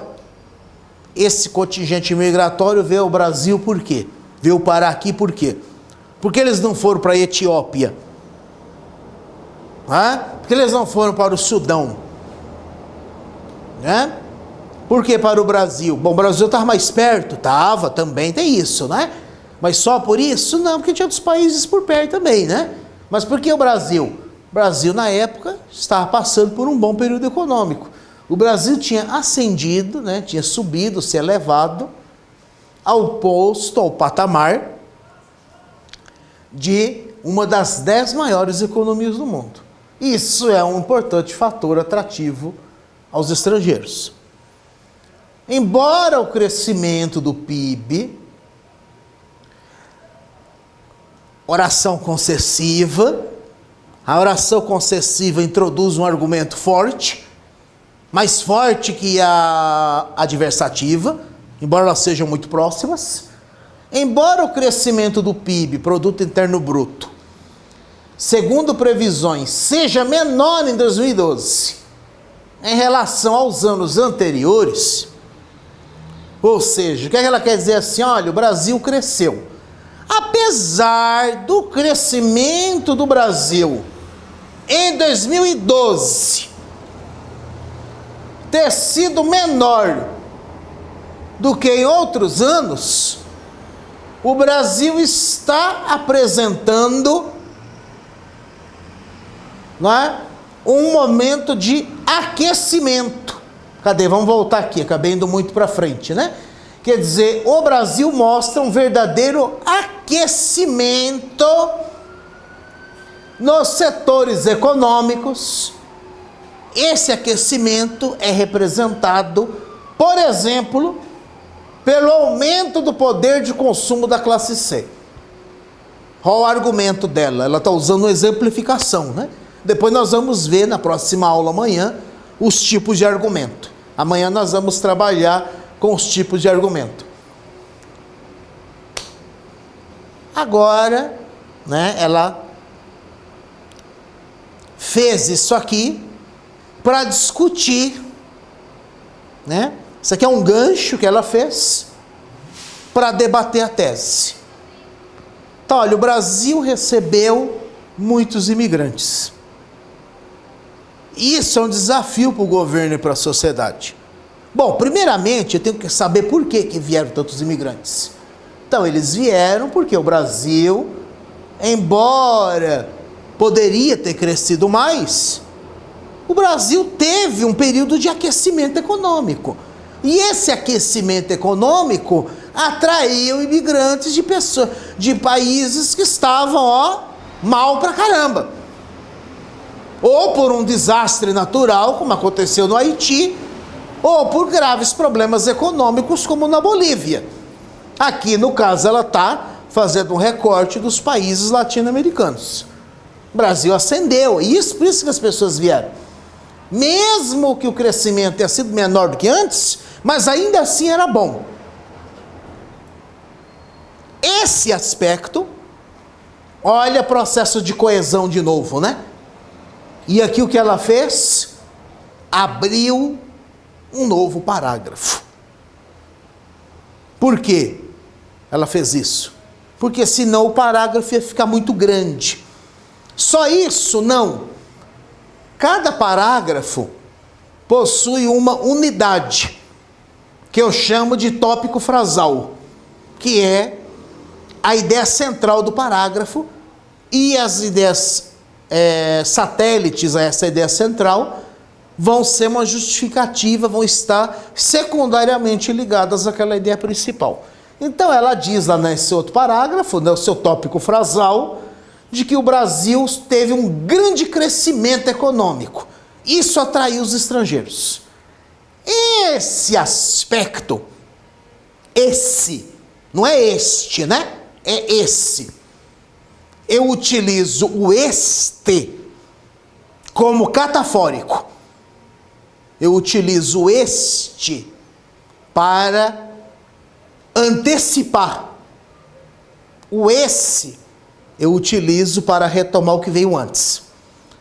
esse contingente migratório veio ao Brasil por quê? Veio parar aqui por quê? Porque eles não foram para a Etiópia? Porque eles não foram para o Sudão? Né? Por que para o Brasil? Bom, o Brasil estava mais perto, também tem isso, né? Mas só por isso? Não, porque tinha outros países por perto também, né? Mas por que o Brasil? O Brasil, na época, estava passando por um bom período econômico. O Brasil tinha ascendido, né? Tinha subido, se elevado ao posto, ao patamar de uma das 10 maiores economias do mundo. Isso é um importante fator atrativo aos estrangeiros. embora o crescimento do PIB, oração concessiva, a oração concessiva introduz um argumento forte, mais forte que a adversativa, embora elas sejam muito próximas. Embora o crescimento do PIB, Produto Interno Bruto, segundo previsões, seja menor em 2012 em relação aos anos anteriores, ou seja, o que ela quer dizer assim? Olha, o Brasil cresceu. Apesar do crescimento do Brasil em 2012 ter sido menor do que em outros anos, o Brasil está apresentando, não é, um momento de aquecimento. Cadê? Vamos voltar aqui, acabei indo muito para frente, né? Quer dizer, o Brasil mostra um verdadeiro aquecimento nos setores econômicos. Esse aquecimento é representado, por exemplo, pelo aumento do poder de consumo da classe C. Qual o argumento dela? Ela está usando uma exemplificação, né? Depois nós vamos ver na próxima aula amanhã os tipos de argumento. Amanhã nós vamos trabalhar com os tipos de argumento. Agora, né, ela fez isso aqui para discutir, né? Isso aqui é um gancho que ela fez para debater a tese. Então, olha, o Brasil recebeu muitos imigrantes. Isso é um desafio para o governo e para a sociedade. Bom, primeiramente, eu tenho que saber por que vieram tantos imigrantes. Então, eles vieram porque o Brasil, embora poderia ter crescido mais, o Brasil teve um período de aquecimento econômico. E esse aquecimento econômico atraiu imigrantes de países que estavam, mal pra caramba. Ou por um desastre natural, como aconteceu no Haiti, ou por graves problemas econômicos, como na Bolívia. Aqui, no caso, ela está fazendo um recorte dos países latino-americanos. O Brasil ascendeu, e por isso que as pessoas vieram. Mesmo que o crescimento tenha sido menor do que antes, mas ainda assim era bom. Esse aspecto, olha, processo de coesão de novo, né? E aqui o que ela fez? Abriu um novo parágrafo. Por quê ela fez isso? Porque senão o parágrafo ia ficar muito grande. Só isso não. Cada parágrafo possui uma unidade, que eu chamo de tópico frasal, que é a ideia central do parágrafo, e as ideias satélites a essa ideia central vão ser uma justificativa, vão estar secundariamente ligadas àquela ideia principal. Então ela diz lá nesse outro parágrafo, no seu tópico frasal, de que o Brasil teve um grande crescimento econômico. Isso atraiu os estrangeiros. Esse aspecto, não é este, né? É esse. Eu utilizo o este como catafórico. Eu utilizo este para antecipar. O esse eu utilizo para retomar o que veio antes.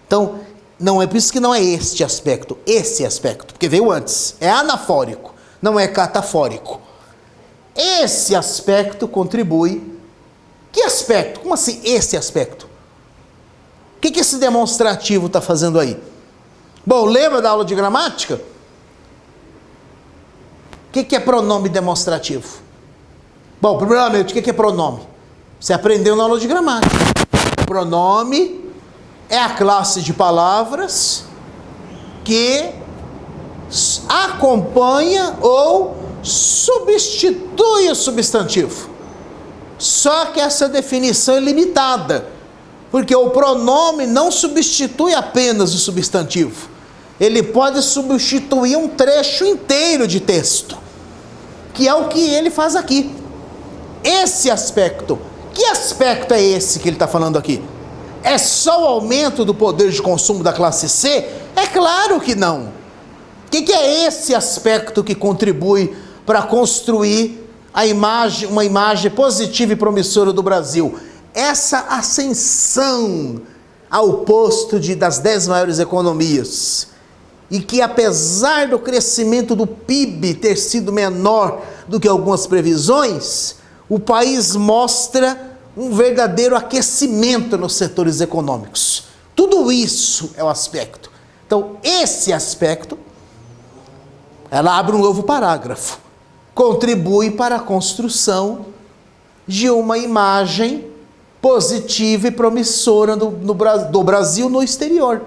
Então, não é por isso que não é este aspecto, esse aspecto, porque veio antes. É anafórico, não é catafórico. Esse aspecto contribui. Que aspecto? Como assim esse aspecto? O que esse demonstrativo está fazendo aí? Bom, lembra da aula de gramática? O que é pronome demonstrativo? Bom, primeiramente, o que é pronome? Você aprendeu na aula de gramática. Pronome é a classe de palavras que acompanha ou substitui o substantivo. Só que essa definição é limitada, porque o pronome não substitui apenas o substantivo. Ele pode substituir um trecho inteiro de texto. que é o que ele faz aqui. Esse aspecto. Que aspecto é esse que ele está falando aqui? É só o aumento do poder de consumo da classe C? É claro que não. O que é esse aspecto que contribui para construir uma imagem positiva e promissora do Brasil? Essa ascensão ao posto das 10 maiores economias. E que apesar do crescimento do PIB ter sido menor do que algumas previsões, o país mostra um verdadeiro aquecimento nos setores econômicos. Tudo isso é o aspecto. Então, esse aspecto, ela abre um novo parágrafo. Contribui para a construção de uma imagem positiva e promissora do Brasil no exterior,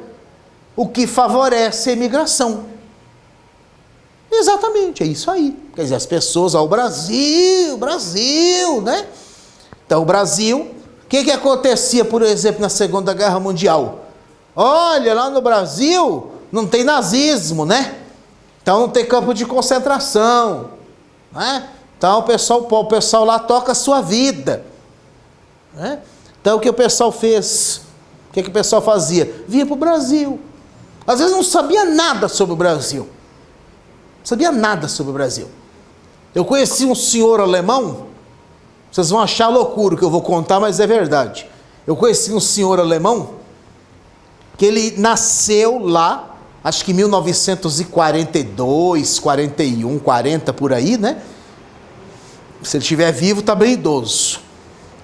o que favorece a imigração. Exatamente, é isso aí. Quer dizer, as pessoas, o Brasil, né? Então, o Brasil, o que acontecia, por exemplo, na Segunda Guerra Mundial? Olha, lá no Brasil não tem nazismo, né? Então não tem campo de concentração, né? Então o pessoal lá toca a sua vida, né? Então o que o pessoal fez? O que o pessoal fazia? Vinha para o Brasil. Às vezes não sabia nada sobre o Brasil. Não sabia nada sobre o Brasil. Eu conheci um senhor alemão, vocês vão achar loucura o que eu vou contar, mas é verdade. Eu conheci um senhor alemão, que ele nasceu lá, acho que em 1942, 41, 40, por aí, né? Se ele estiver vivo, está bem idoso.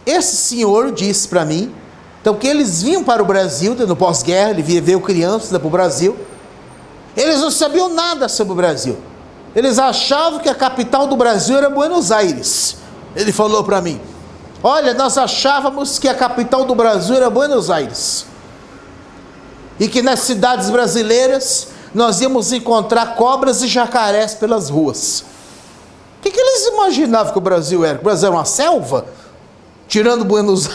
Esse senhor disse para mim, então, que eles vinham para o Brasil, no pós-guerra, ele veio criança para o Brasil, eles não sabiam nada sobre o Brasil. Eles achavam que a capital do Brasil era Buenos Aires. Ele falou para mim, olha, nós achávamos que a capital do Brasil era Buenos Aires. E que nas cidades brasileiras nós íamos encontrar cobras e jacarés pelas ruas. O que eles imaginavam que o Brasil era? Que o Brasil era uma selva? Tirando Buenos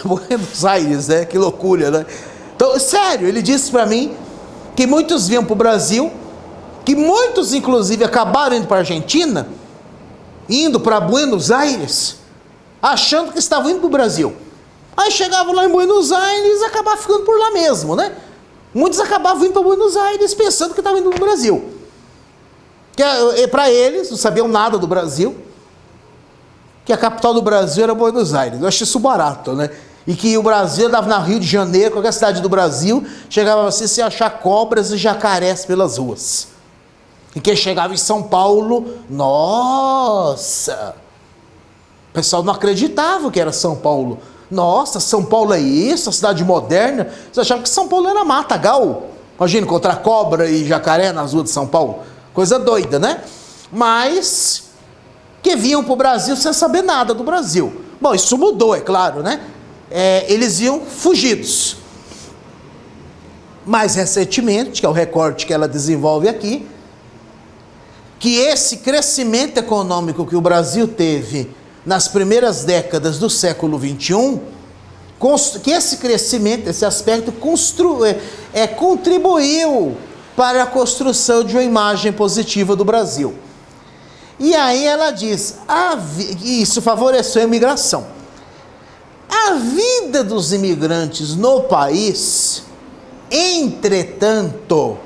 Aires, né? Que loucura, né? Então, sério, ele disse para mim que muitos vinham para o Brasil, que muitos, inclusive, acabaram indo para a Argentina, indo para Buenos Aires, achando que estavam indo para o Brasil. Aí chegavam lá em Buenos Aires e acabavam ficando por lá mesmo, né? Muitos acabavam indo para Buenos Aires pensando que estavam indo para o Brasil. Para eles, não sabiam nada do Brasil, que a capital do Brasil era Buenos Aires. Eu acho isso barato, né? E que o Brasil dava na Rio de Janeiro, qualquer cidade do Brasil, chegava assim, se achar cobras e jacarés pelas ruas. E quem chegava em São Paulo, nossa! O pessoal não acreditava que era São Paulo. Nossa, São Paulo é isso, a cidade moderna. Você achava que São Paulo era matagal. Imagina encontrar cobra e jacaré nas ruas de São Paulo. Coisa doida, né? Mas que vinham para o Brasil sem saber nada do Brasil. Bom, isso mudou, é claro, né? Eles iam fugidos. Mais recentemente, que é o recorte que ela desenvolve aqui, que esse crescimento econômico que o Brasil teve nas primeiras décadas do século XXI, que esse crescimento, esse aspecto contribuiu para a construção de uma imagem positiva do Brasil. E aí ela diz, isso favoreceu a imigração. A vida dos imigrantes no país, entretanto,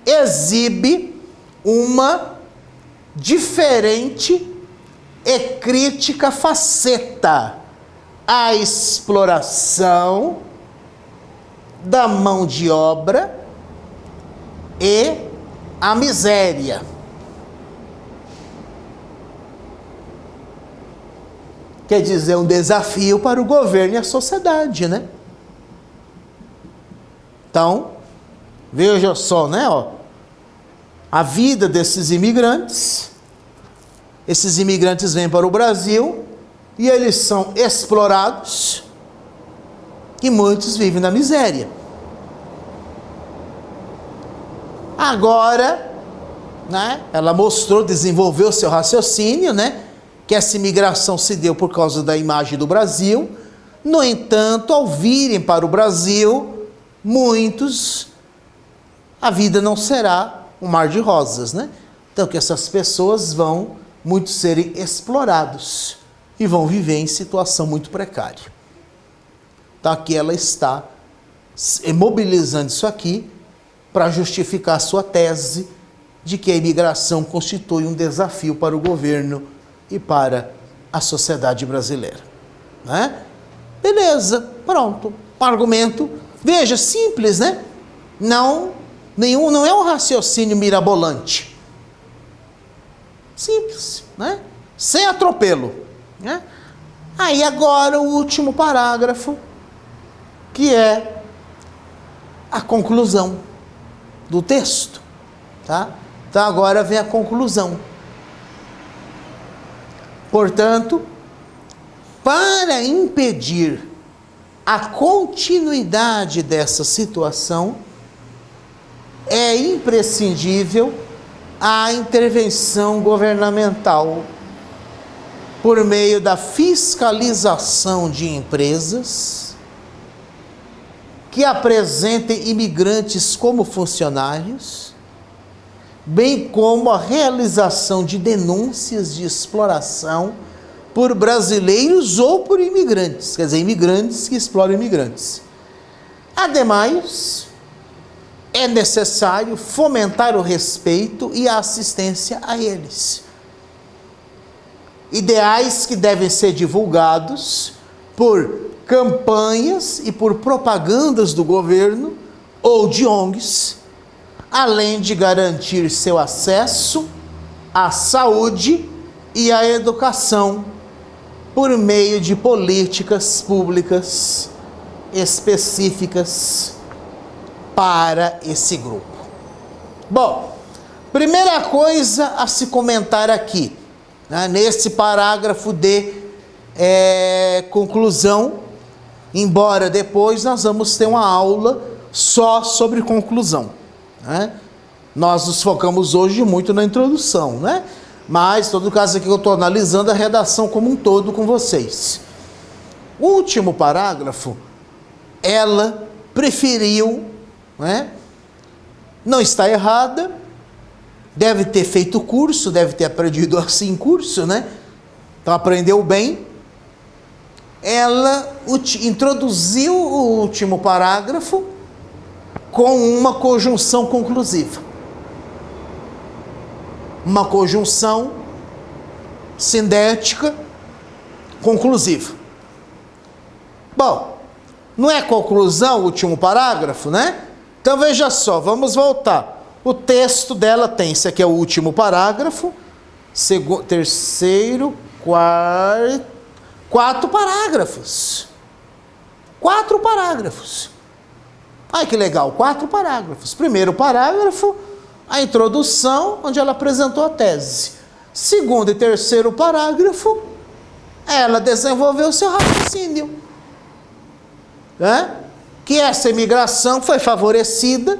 exibe uma diferente e crítica faceta à exploração da mão de obra e a miséria. Quer dizer, um desafio para o governo e a sociedade, né? Então, veja só, né? A vida desses imigrantes. Esses imigrantes vêm para o Brasil e eles são explorados e muitos vivem na miséria. Agora, né, ela desenvolveu seu raciocínio, né, que essa imigração se deu por causa da imagem do Brasil. No entanto, ao virem para o Brasil, muitos, a vida não será um mar de rosas, né? Então, que essas pessoas vão muito serem explorados e vão viver em situação muito precária. Então, aqui ela está mobilizando isso aqui para justificar a sua tese de que a imigração constitui um desafio para o governo e para a sociedade brasileira. Né? Beleza, pronto. Argumento, veja, simples, né? Não é um raciocínio mirabolante. Simples, né? Sem atropelo. Né? Aí agora o último parágrafo, que é a conclusão do texto. Tá? Então agora vem a conclusão. Portanto, para impedir a continuidade dessa situação, é imprescindível a intervenção governamental por meio da fiscalização de empresas que apresentem imigrantes como funcionários, bem como a realização de denúncias de exploração por brasileiros ou por imigrantes, quer dizer, imigrantes que exploram imigrantes. Ademais, é necessário fomentar o respeito e a assistência a eles. Ideais que devem ser divulgados por campanhas e por propagandas do governo ou de ONGs, além de garantir seu acesso à saúde e à educação por meio de políticas públicas específicas para esse grupo. Bom, primeira coisa a se comentar aqui, né, nesse parágrafo de conclusão, embora depois nós vamos ter uma aula só sobre conclusão. Né? Nós nos focamos hoje muito na introdução, né? Mas, em todo caso, aqui eu estou analisando a redação como um todo com vocês. O último parágrafo, ela preferiu, né? Não está errada, deve ter feito curso, deve ter aprendido assim curso, né? Então aprendeu bem. Ela introduziu o último parágrafo com uma conjunção conclusiva. Uma conjunção sindética conclusiva. Bom, não é conclusão o último parágrafo, né? Então veja só, vamos voltar. O texto dela tem, esse aqui é o último parágrafo, terceiro, quarto, 4 parágrafos. 4 parágrafos. Ai, que legal, 4 parágrafos. Primeiro parágrafo, a introdução, onde ela apresentou a tese. Segundo e terceiro parágrafo, ela desenvolveu seu raciocínio. Né? Que essa imigração foi favorecida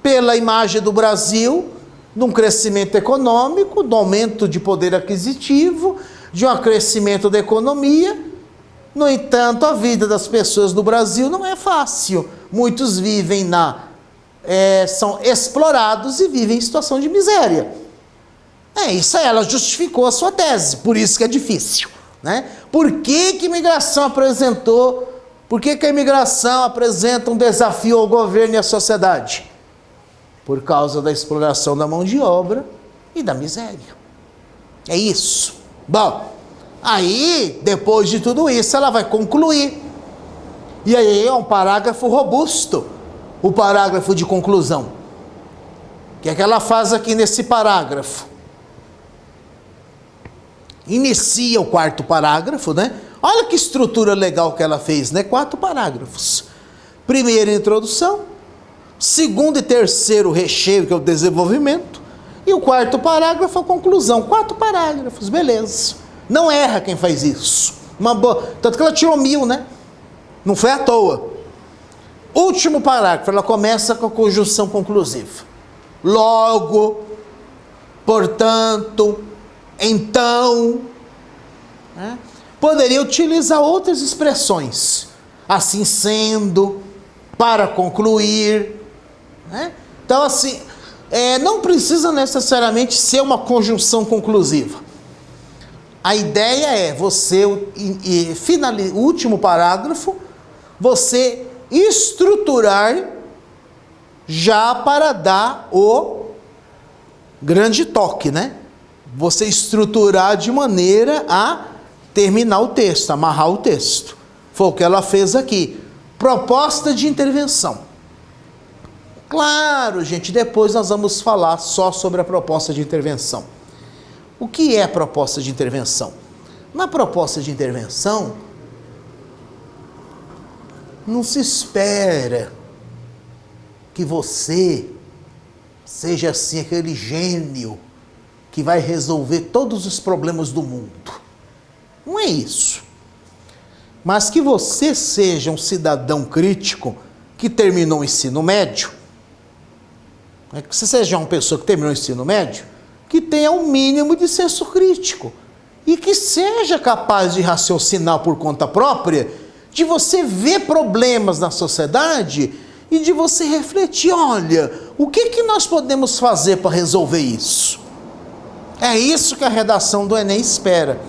pela imagem do Brasil, de um crescimento econômico, do aumento de poder aquisitivo, de um crescimento da economia. No entanto, a vida das pessoas do Brasil não é fácil. Muitos vivem são explorados e vivem em situação de miséria. Isso aí, ela justificou a sua tese, por isso que é difícil. Né? Por que a imigração apresenta um desafio ao governo e à sociedade? Por causa da exploração da mão de obra e da miséria. É isso. Bom, aí, depois de tudo isso, ela vai concluir. E aí é um parágrafo robusto, o parágrafo de conclusão. O que é que ela faz aqui nesse parágrafo? Inicia o 4º parágrafo, né? Olha que estrutura legal que ela fez, né? 4 parágrafos. Primeiro, introdução. Segundo e terceiro, recheio, que é o desenvolvimento. E o 4º parágrafo, a conclusão. 4 parágrafos, beleza. Não erra quem faz isso. Tanto que ela tirou 1000, né? Não foi à toa. Último parágrafo, ela começa com a conjunção conclusiva. Logo, portanto, então. Né? Poderia utilizar outras expressões. Assim sendo, para concluir. Né? Então, assim, Não precisa necessariamente ser uma conjunção conclusiva. A ideia é você, o último parágrafo, você estruturar já para dar o grande toque, né? Você estruturar de maneira a terminar o texto, amarrar o texto. Foi o que ela fez aqui. Proposta de intervenção. Claro, gente, depois nós vamos falar só sobre a proposta de intervenção. O que é a proposta de intervenção? Na proposta de intervenção, não se espera que você seja assim aquele gênio que vai resolver todos os problemas do mundo. Não é isso. Mas que você seja um cidadão crítico que terminou o ensino médio, que você seja uma pessoa que terminou o ensino médio, que tenha um mínimo de senso crítico e que seja capaz de raciocinar por conta própria, de você ver problemas na sociedade e de você refletir, olha, o que nós podemos fazer para resolver isso? É isso que a redação do Enem espera.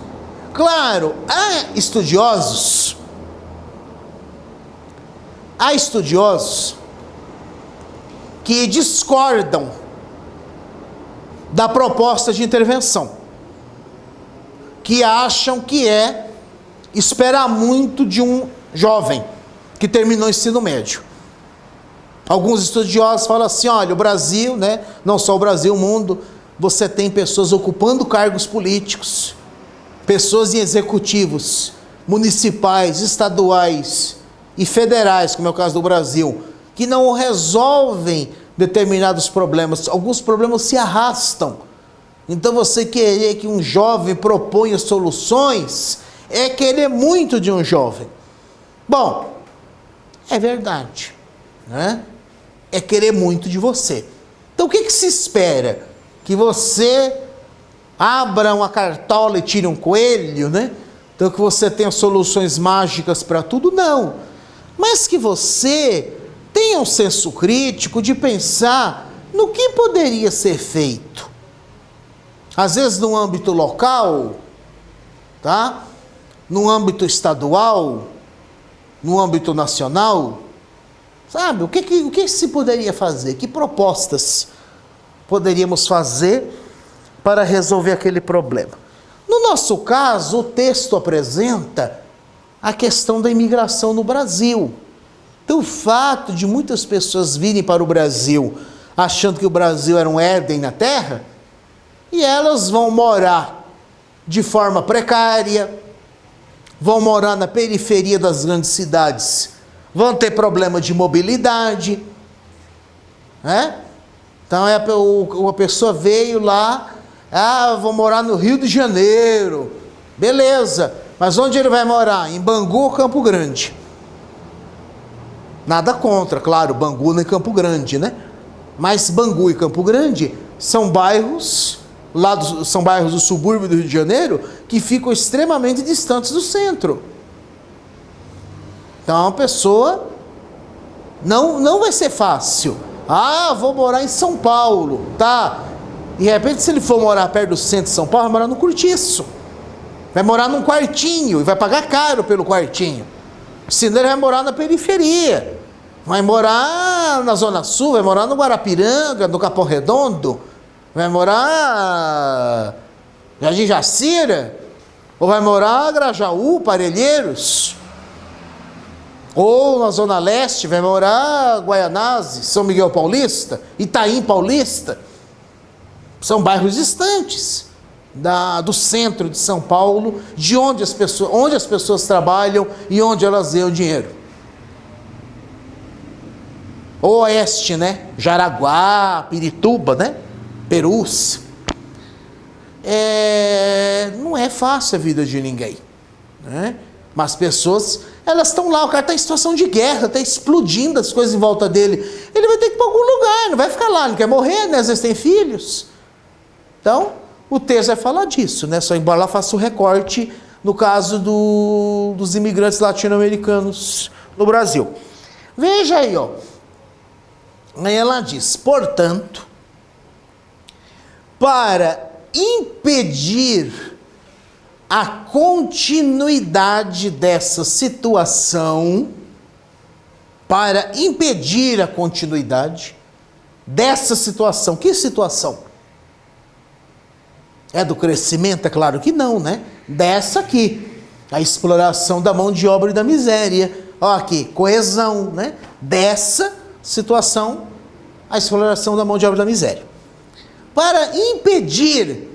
Claro, há estudiosos que discordam da proposta de intervenção, que acham que é esperar muito de um jovem que terminou o ensino médio. Alguns estudiosos falam assim, olha, o Brasil, né, não só o Brasil, o mundo, você tem pessoas ocupando cargos políticos, pessoas em executivos municipais, estaduais e federais, como é o caso do Brasil, que não resolvem determinados problemas. Alguns problemas se arrastam. Então você querer que um jovem proponha soluções é querer muito de um jovem. Bom, é verdade, né? É querer muito de você. Então o que se espera? Que você abra uma cartola e tire um coelho, né? Então que você tenha soluções mágicas para tudo? Não. Mas que você tenha um senso crítico de pensar no que poderia ser feito. Às vezes no âmbito local, tá? No âmbito estadual, no âmbito nacional, sabe? O que se poderia fazer? Que propostas poderíamos fazer para resolver aquele problema? No nosso caso, o texto apresenta a questão da imigração no Brasil. Então, o fato de muitas pessoas virem para o Brasil achando que o Brasil era um Éden na Terra, e elas vão morar de forma precária, vão morar na periferia das grandes cidades, vão ter problema de mobilidade, né? Então, a pessoa veio lá, vou morar no Rio de Janeiro, beleza, mas onde ele vai morar? Em Bangu ou Campo Grande? Nada contra, claro, Bangu nem Campo Grande, né? Mas Bangu e Campo Grande são bairros, são bairros do subúrbio do Rio de Janeiro que ficam extremamente distantes do centro. Então a pessoa não vai ser fácil. Vou morar em São Paulo, tá? De repente, se ele for morar perto do centro de São Paulo, vai morar no cortiço. Vai morar num quartinho e vai pagar caro pelo quartinho. Senão ele vai morar na periferia. Vai morar na Zona Sul, vai morar no Guarapiranga, no Capão Redondo, vai morar em Jardim Jacira, ou vai morar em Grajaú, Parelheiros, ou na Zona Leste, vai morar Guaianazes, São Miguel Paulista, Itaim Paulista. São bairros distantes do centro de São Paulo, de onde as pessoas trabalham e onde elas ganham dinheiro. Oeste, né? Jaraguá, Pirituba, né? Perus. Não é fácil a vida de ninguém, né? Mas as pessoas, elas estão lá, o cara está em situação de guerra, está explodindo as coisas em volta dele. Ele vai ter que ir para algum lugar, não vai ficar lá, não quer morrer, né? Às vezes tem filhos. Então, o texto vai falar disso, né? Só embora lá faça o recorte no caso dos imigrantes latino-americanos no Brasil. Veja aí, ó. Aí ela diz, portanto, para impedir a continuidade dessa situação, para impedir a continuidade dessa situação. Que situação? É do crescimento? É claro que não, né? Dessa aqui, a exploração da mão de obra e da miséria. Ó aqui, coesão, né? Dessa situação, a exploração da mão de obra e da miséria. Para impedir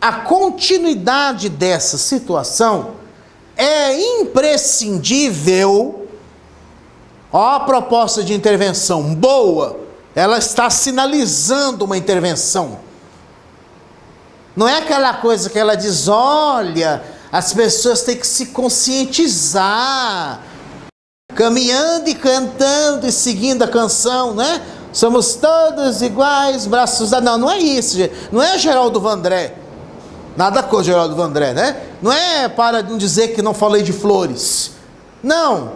a continuidade dessa situação, é imprescindível, ó a proposta de intervenção boa, ela está sinalizando uma intervenção. Não é aquela coisa que ela diz, olha, as pessoas têm que se conscientizar, caminhando e cantando e seguindo a canção, né? Somos todos iguais, braços dados. Não, não é isso, gente. Não é Geraldo Vandré. Nada contra Geraldo Vandré, né? Não é para não dizer que não falei de flores. Não.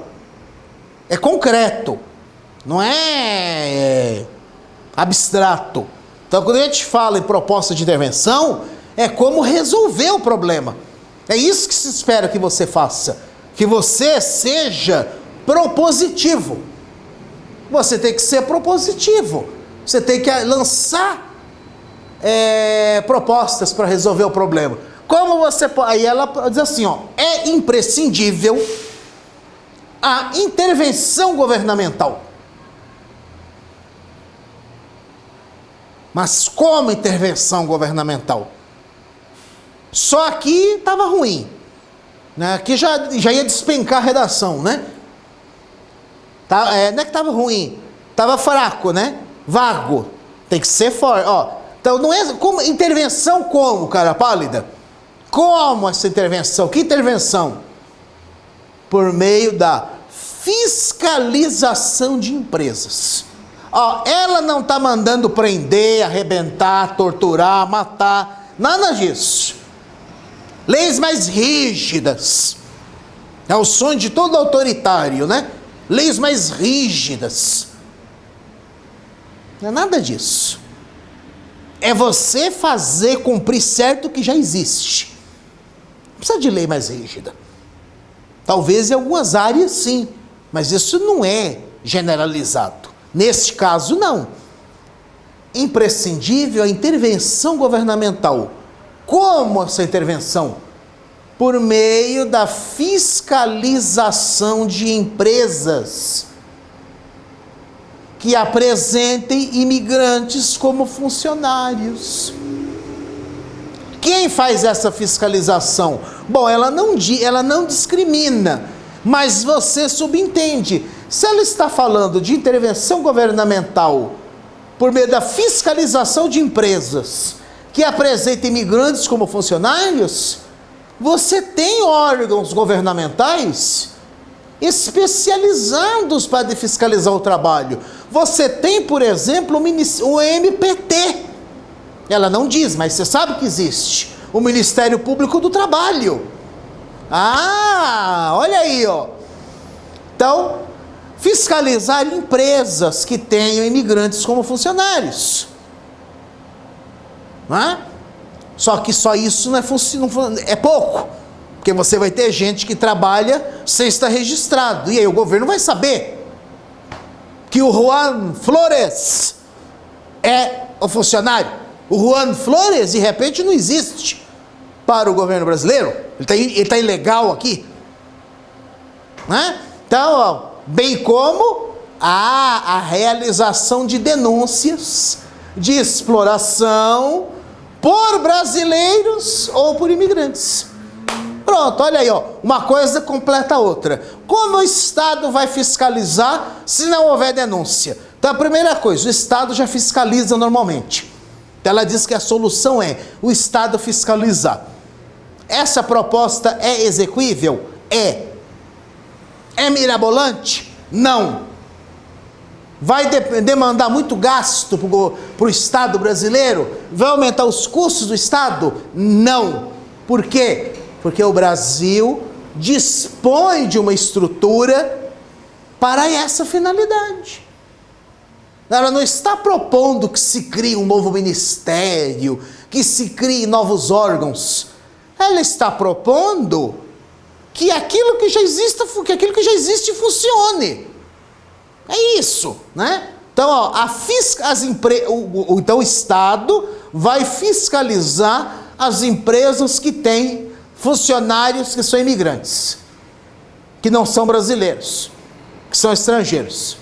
É concreto. Não é abstrato. Então, quando a gente fala em proposta de intervenção, é como resolver o problema. É isso que se espera que você faça. Que você seja propositivo. Você tem que ser propositivo. Você tem que lançar propostas para resolver o problema. Como você pode... Aí ela diz assim, ó, é imprescindível a intervenção governamental. Mas como intervenção governamental? Só aqui estava ruim, né? Aqui já ia despencar a redação, né? Não é que estava ruim, estava fraco, né? Vago, tem que ser forte, ó. Então não é como intervenção como, cara pálida? Como essa intervenção? Que intervenção? Por meio da fiscalização de empresas. Ó, ela não está mandando prender, arrebentar, torturar, matar, nada disso. Leis mais rígidas. É o sonho de todo autoritário, né? Leis mais rígidas. Não é nada disso. É você fazer cumprir certo o que já existe. Não precisa de lei mais rígida. Talvez em algumas áreas sim, mas isso não é generalizado. Neste caso, não. Imprescindível a intervenção governamental. Como essa intervenção? Por meio da fiscalização de empresas que apresentem imigrantes como funcionários. Quem faz essa fiscalização? Bom, ela não discrimina, mas você subentende. Se ela está falando de intervenção governamental por meio da fiscalização de empresas que apresentem imigrantes como funcionários, você tem órgãos governamentais especializados para fiscalizar o trabalho. Você tem, por exemplo, o MPT. Ela não diz, mas você sabe que existe. O Ministério Público do Trabalho. Ah, olha aí, ó. Então, fiscalizar empresas que tenham imigrantes como funcionários. Não é? Só que só isso não é pouco. Porque você vai ter gente que trabalha sem estar registrado. E aí o governo vai saber que o Juan Flores é o funcionário. O Juan Flores, de repente, não existe para o governo brasileiro. Ele está ilegal aqui. Né? Então, ó, bem como a realização de denúncias de exploração por brasileiros ou por imigrantes. Pronto, olha aí, ó, uma coisa completa a outra. Como o Estado vai fiscalizar se não houver denúncia? Então, a primeira coisa, o Estado já fiscaliza normalmente. Então, ela diz que a solução é o Estado fiscalizar. Essa proposta é execuível? É. É mirabolante? Não. Vai demandar muito gasto para o Estado brasileiro? Vai aumentar os custos do Estado? Não. Por quê? Porque o Brasil dispõe de uma estrutura para essa finalidade. Ela não está propondo que se crie um novo ministério, que se criem novos órgãos. Ela está propondo que aquilo que já existe funcione. É isso, né? Então, ó, então o Estado vai fiscalizar as empresas que têm funcionários que são imigrantes, que não são brasileiros, que são estrangeiros.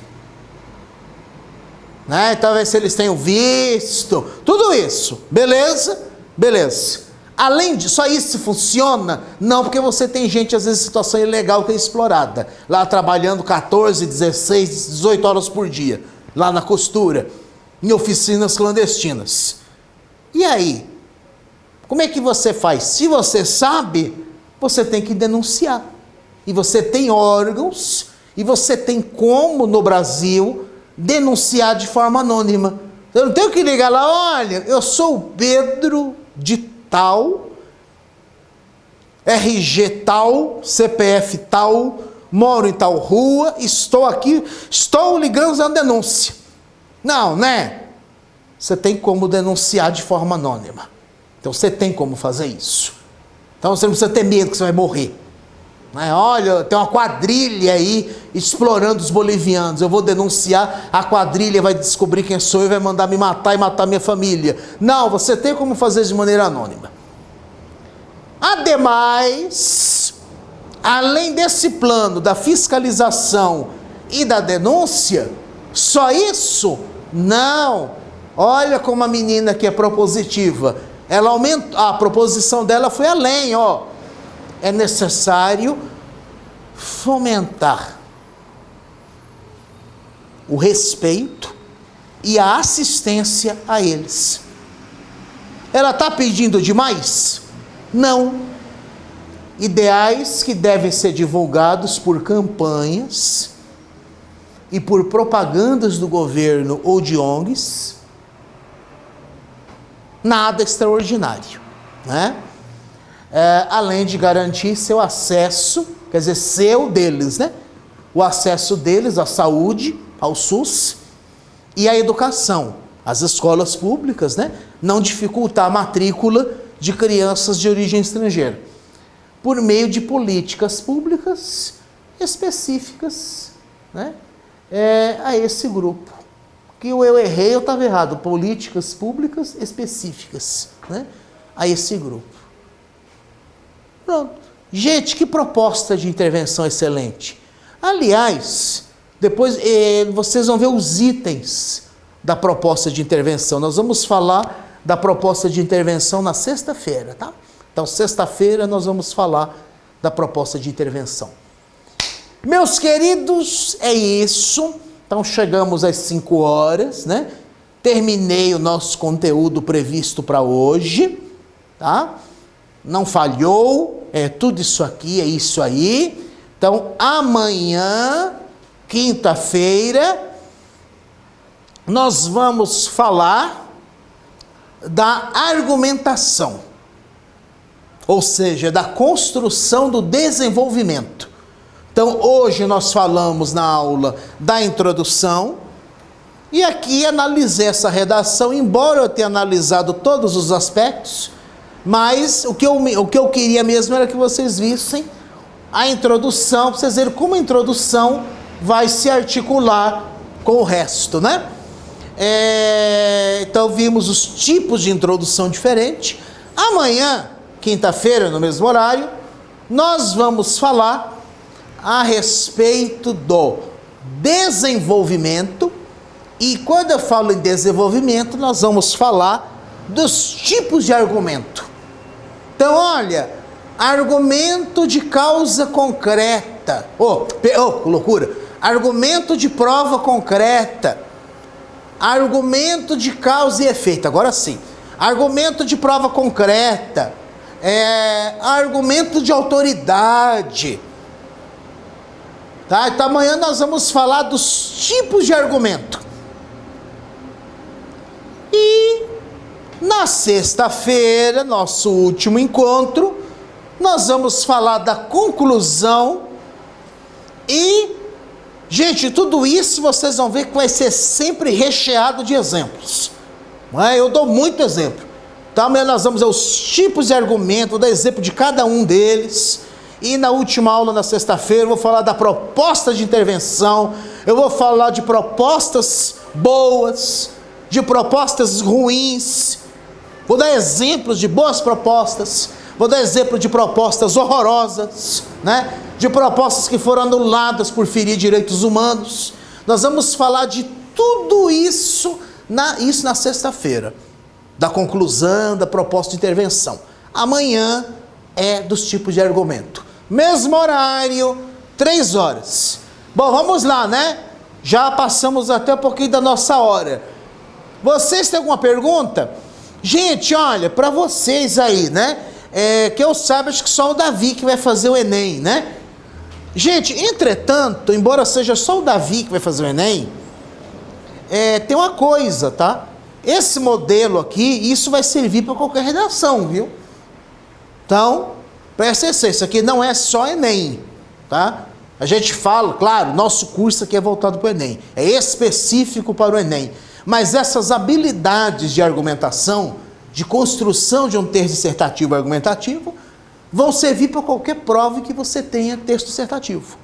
Né? Então, ver se eles têm o visto, tudo isso. Beleza? Beleza. Além disso, só isso funciona? Não, porque você tem gente, às vezes, em situação ilegal que é explorada. Lá trabalhando 14, 16, 18 horas por dia. Lá na costura. Em oficinas clandestinas. E aí? Como é que você faz? Se você sabe, você tem que denunciar. E você tem órgãos, e você tem como, no Brasil, denunciar de forma anônima. Eu não tenho que ligar lá, olha, eu sou o Pedro de tal, RG tal, CPF tal, moro em tal rua, estou aqui, estou ligando a denúncia. Não, né? Você tem como denunciar de forma anônima. Então você tem como fazer isso. Então você não precisa ter medo que você vai morrer. Né? Olha, tem uma quadrilha aí explorando os bolivianos. Eu vou denunciar, a quadrilha vai descobrir quem sou e vai mandar me matar e matar minha família. Não, você tem como fazer de maneira anônima. Ademais, além desse plano da fiscalização e da denúncia, só isso? Não. Olha como a menina que é propositiva, ela aumenta, a proposição dela foi além, ó. É necessário fomentar o respeito e a assistência a eles. Ela está pedindo demais? Não. Ideais que devem ser divulgados por campanhas e por propagandas do governo ou de ONGs. Nada extraordinário, né? Além de garantir seu acesso, quer dizer, seu deles, né? O acesso deles à saúde, ao SUS e à educação, às escolas públicas, né? Não dificultar a matrícula de crianças de origem estrangeira, por meio de políticas públicas específicas, né? A esse grupo. Que eu errei, eu estava errado. Políticas públicas específicas, né? A esse grupo. Pronto. Gente, que proposta de intervenção excelente. Aliás, depois vocês vão ver os itens da proposta de intervenção. Nós vamos falar da proposta de intervenção na sexta-feira, tá? Então, sexta-feira nós vamos falar da proposta de intervenção. Meus queridos, é isso. Então, chegamos às 5 horas, né? Terminei o nosso conteúdo previsto para hoje, tá? Não falhou, é tudo isso aqui, é isso aí. Então, amanhã, quinta-feira, nós vamos falar da argumentação, ou seja, da construção do desenvolvimento. Então, hoje nós falamos na aula da introdução, e aqui analisei essa redação, embora eu tenha analisado todos os aspectos, mas o que eu queria mesmo era que vocês vissem a introdução, para vocês verem como a introdução vai se articular com o resto, né? Então, vimos os tipos de introdução diferentes. Amanhã, quinta-feira, no mesmo horário, nós vamos falar a respeito do desenvolvimento, e quando eu falo em desenvolvimento, nós vamos falar dos tipos de argumento. Então, olha, argumento de causa concreta, que loucura, argumento de prova concreta, argumento de causa e efeito, agora sim, argumento de prova concreta, argumento de autoridade. Tá? Então amanhã nós vamos falar dos tipos de argumento. E na sexta-feira, nosso último encontro, nós vamos falar da conclusão e, gente, tudo isso vocês vão ver que vai ser sempre recheado de exemplos. Não é? Eu dou muito exemplo. Então amanhã nós vamos aos tipos de argumento, vou dar exemplo de cada um deles. E na última aula, na sexta-feira, eu vou falar da proposta de intervenção, eu vou falar de propostas boas, de propostas ruins, vou dar exemplos de boas propostas, vou dar exemplo de propostas horrorosas, né? De propostas que foram anuladas por ferir direitos humanos. Nós vamos falar de tudo isso na sexta-feira, da conclusão, da proposta de intervenção. Amanhã é dos tipos de argumento. Mesmo horário, 3 horas. Bom, vamos lá, né? Já passamos até um pouquinho da nossa hora. Vocês têm alguma pergunta? Gente, olha, para vocês aí, né? Que eu saiba, acho que só o Davi que vai fazer o Enem, né? Gente, entretanto, embora seja só o Davi que vai fazer o Enem, tem uma coisa, tá? Esse modelo aqui, isso vai servir para qualquer redação, viu? Então, presta atenção, isso aqui não é só Enem, tá? A gente fala, claro, nosso curso aqui é voltado para o Enem, é específico para o Enem, mas essas habilidades de argumentação, de construção de um texto dissertativo argumentativo, vão servir para qualquer prova que você tenha texto dissertativo.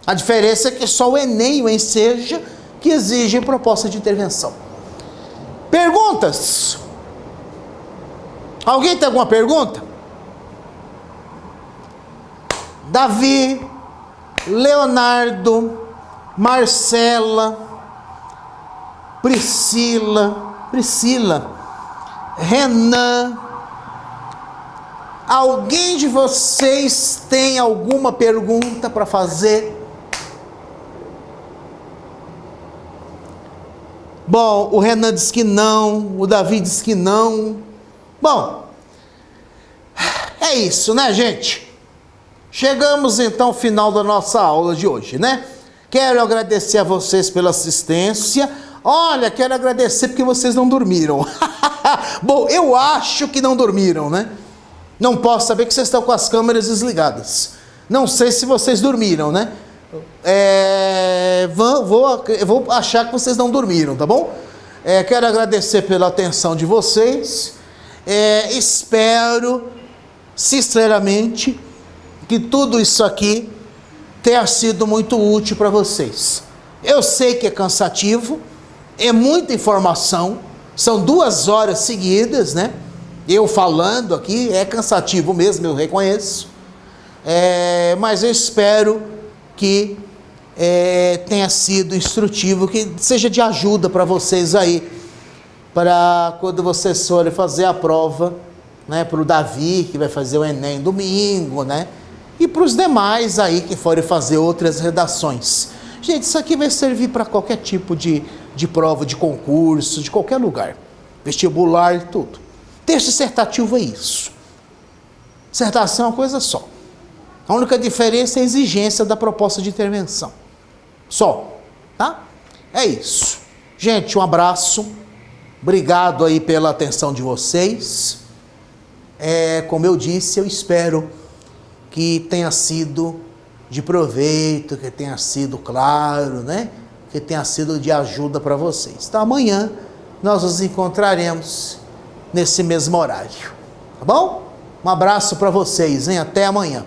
A diferença é que só o Enem e o Enseja que exigem proposta de intervenção. Perguntas? Alguém tem alguma pergunta? Davi, Leonardo, Marcela, Priscila, Renan. Alguém de vocês tem alguma pergunta para fazer? Bom, o Renan diz que não, o Davi diz que não. Bom, é isso, né, gente? Chegamos então ao final da nossa aula de hoje, né? Quero agradecer a vocês pela assistência. Olha, quero agradecer porque vocês não dormiram. Bom, eu acho que não dormiram, né? Não posso saber que vocês estão com as câmeras desligadas. Não sei se vocês dormiram, né? Vou achar que vocês não dormiram, tá bom? Quero agradecer pela atenção de vocês. Espero, sinceramente, que tudo isso aqui tenha sido muito útil para vocês. Eu sei que é cansativo, é muita informação, são 2 horas seguidas, né? Eu falando aqui, é cansativo mesmo, eu reconheço. Mas eu espero que tenha sido instrutivo, que seja de ajuda para vocês aí, para quando vocês forem fazer a prova, né? Para o Davi, que vai fazer o Enem domingo, né? E para os demais aí que forem fazer outras redações. Gente, isso aqui vai servir para qualquer tipo de prova, de concurso, de qualquer lugar. Vestibular, tudo. Texto dissertativo é isso. Dissertação é uma coisa só. A única diferença é a exigência da proposta de intervenção. Só, tá? É isso. Gente, um abraço. Obrigado aí pela atenção de vocês. Como eu disse, eu espero que tenha sido de proveito, que tenha sido claro, né? Que tenha sido de ajuda para vocês. Então amanhã nós nos encontraremos nesse mesmo horário, tá bom? Um abraço para vocês, hein? Até amanhã.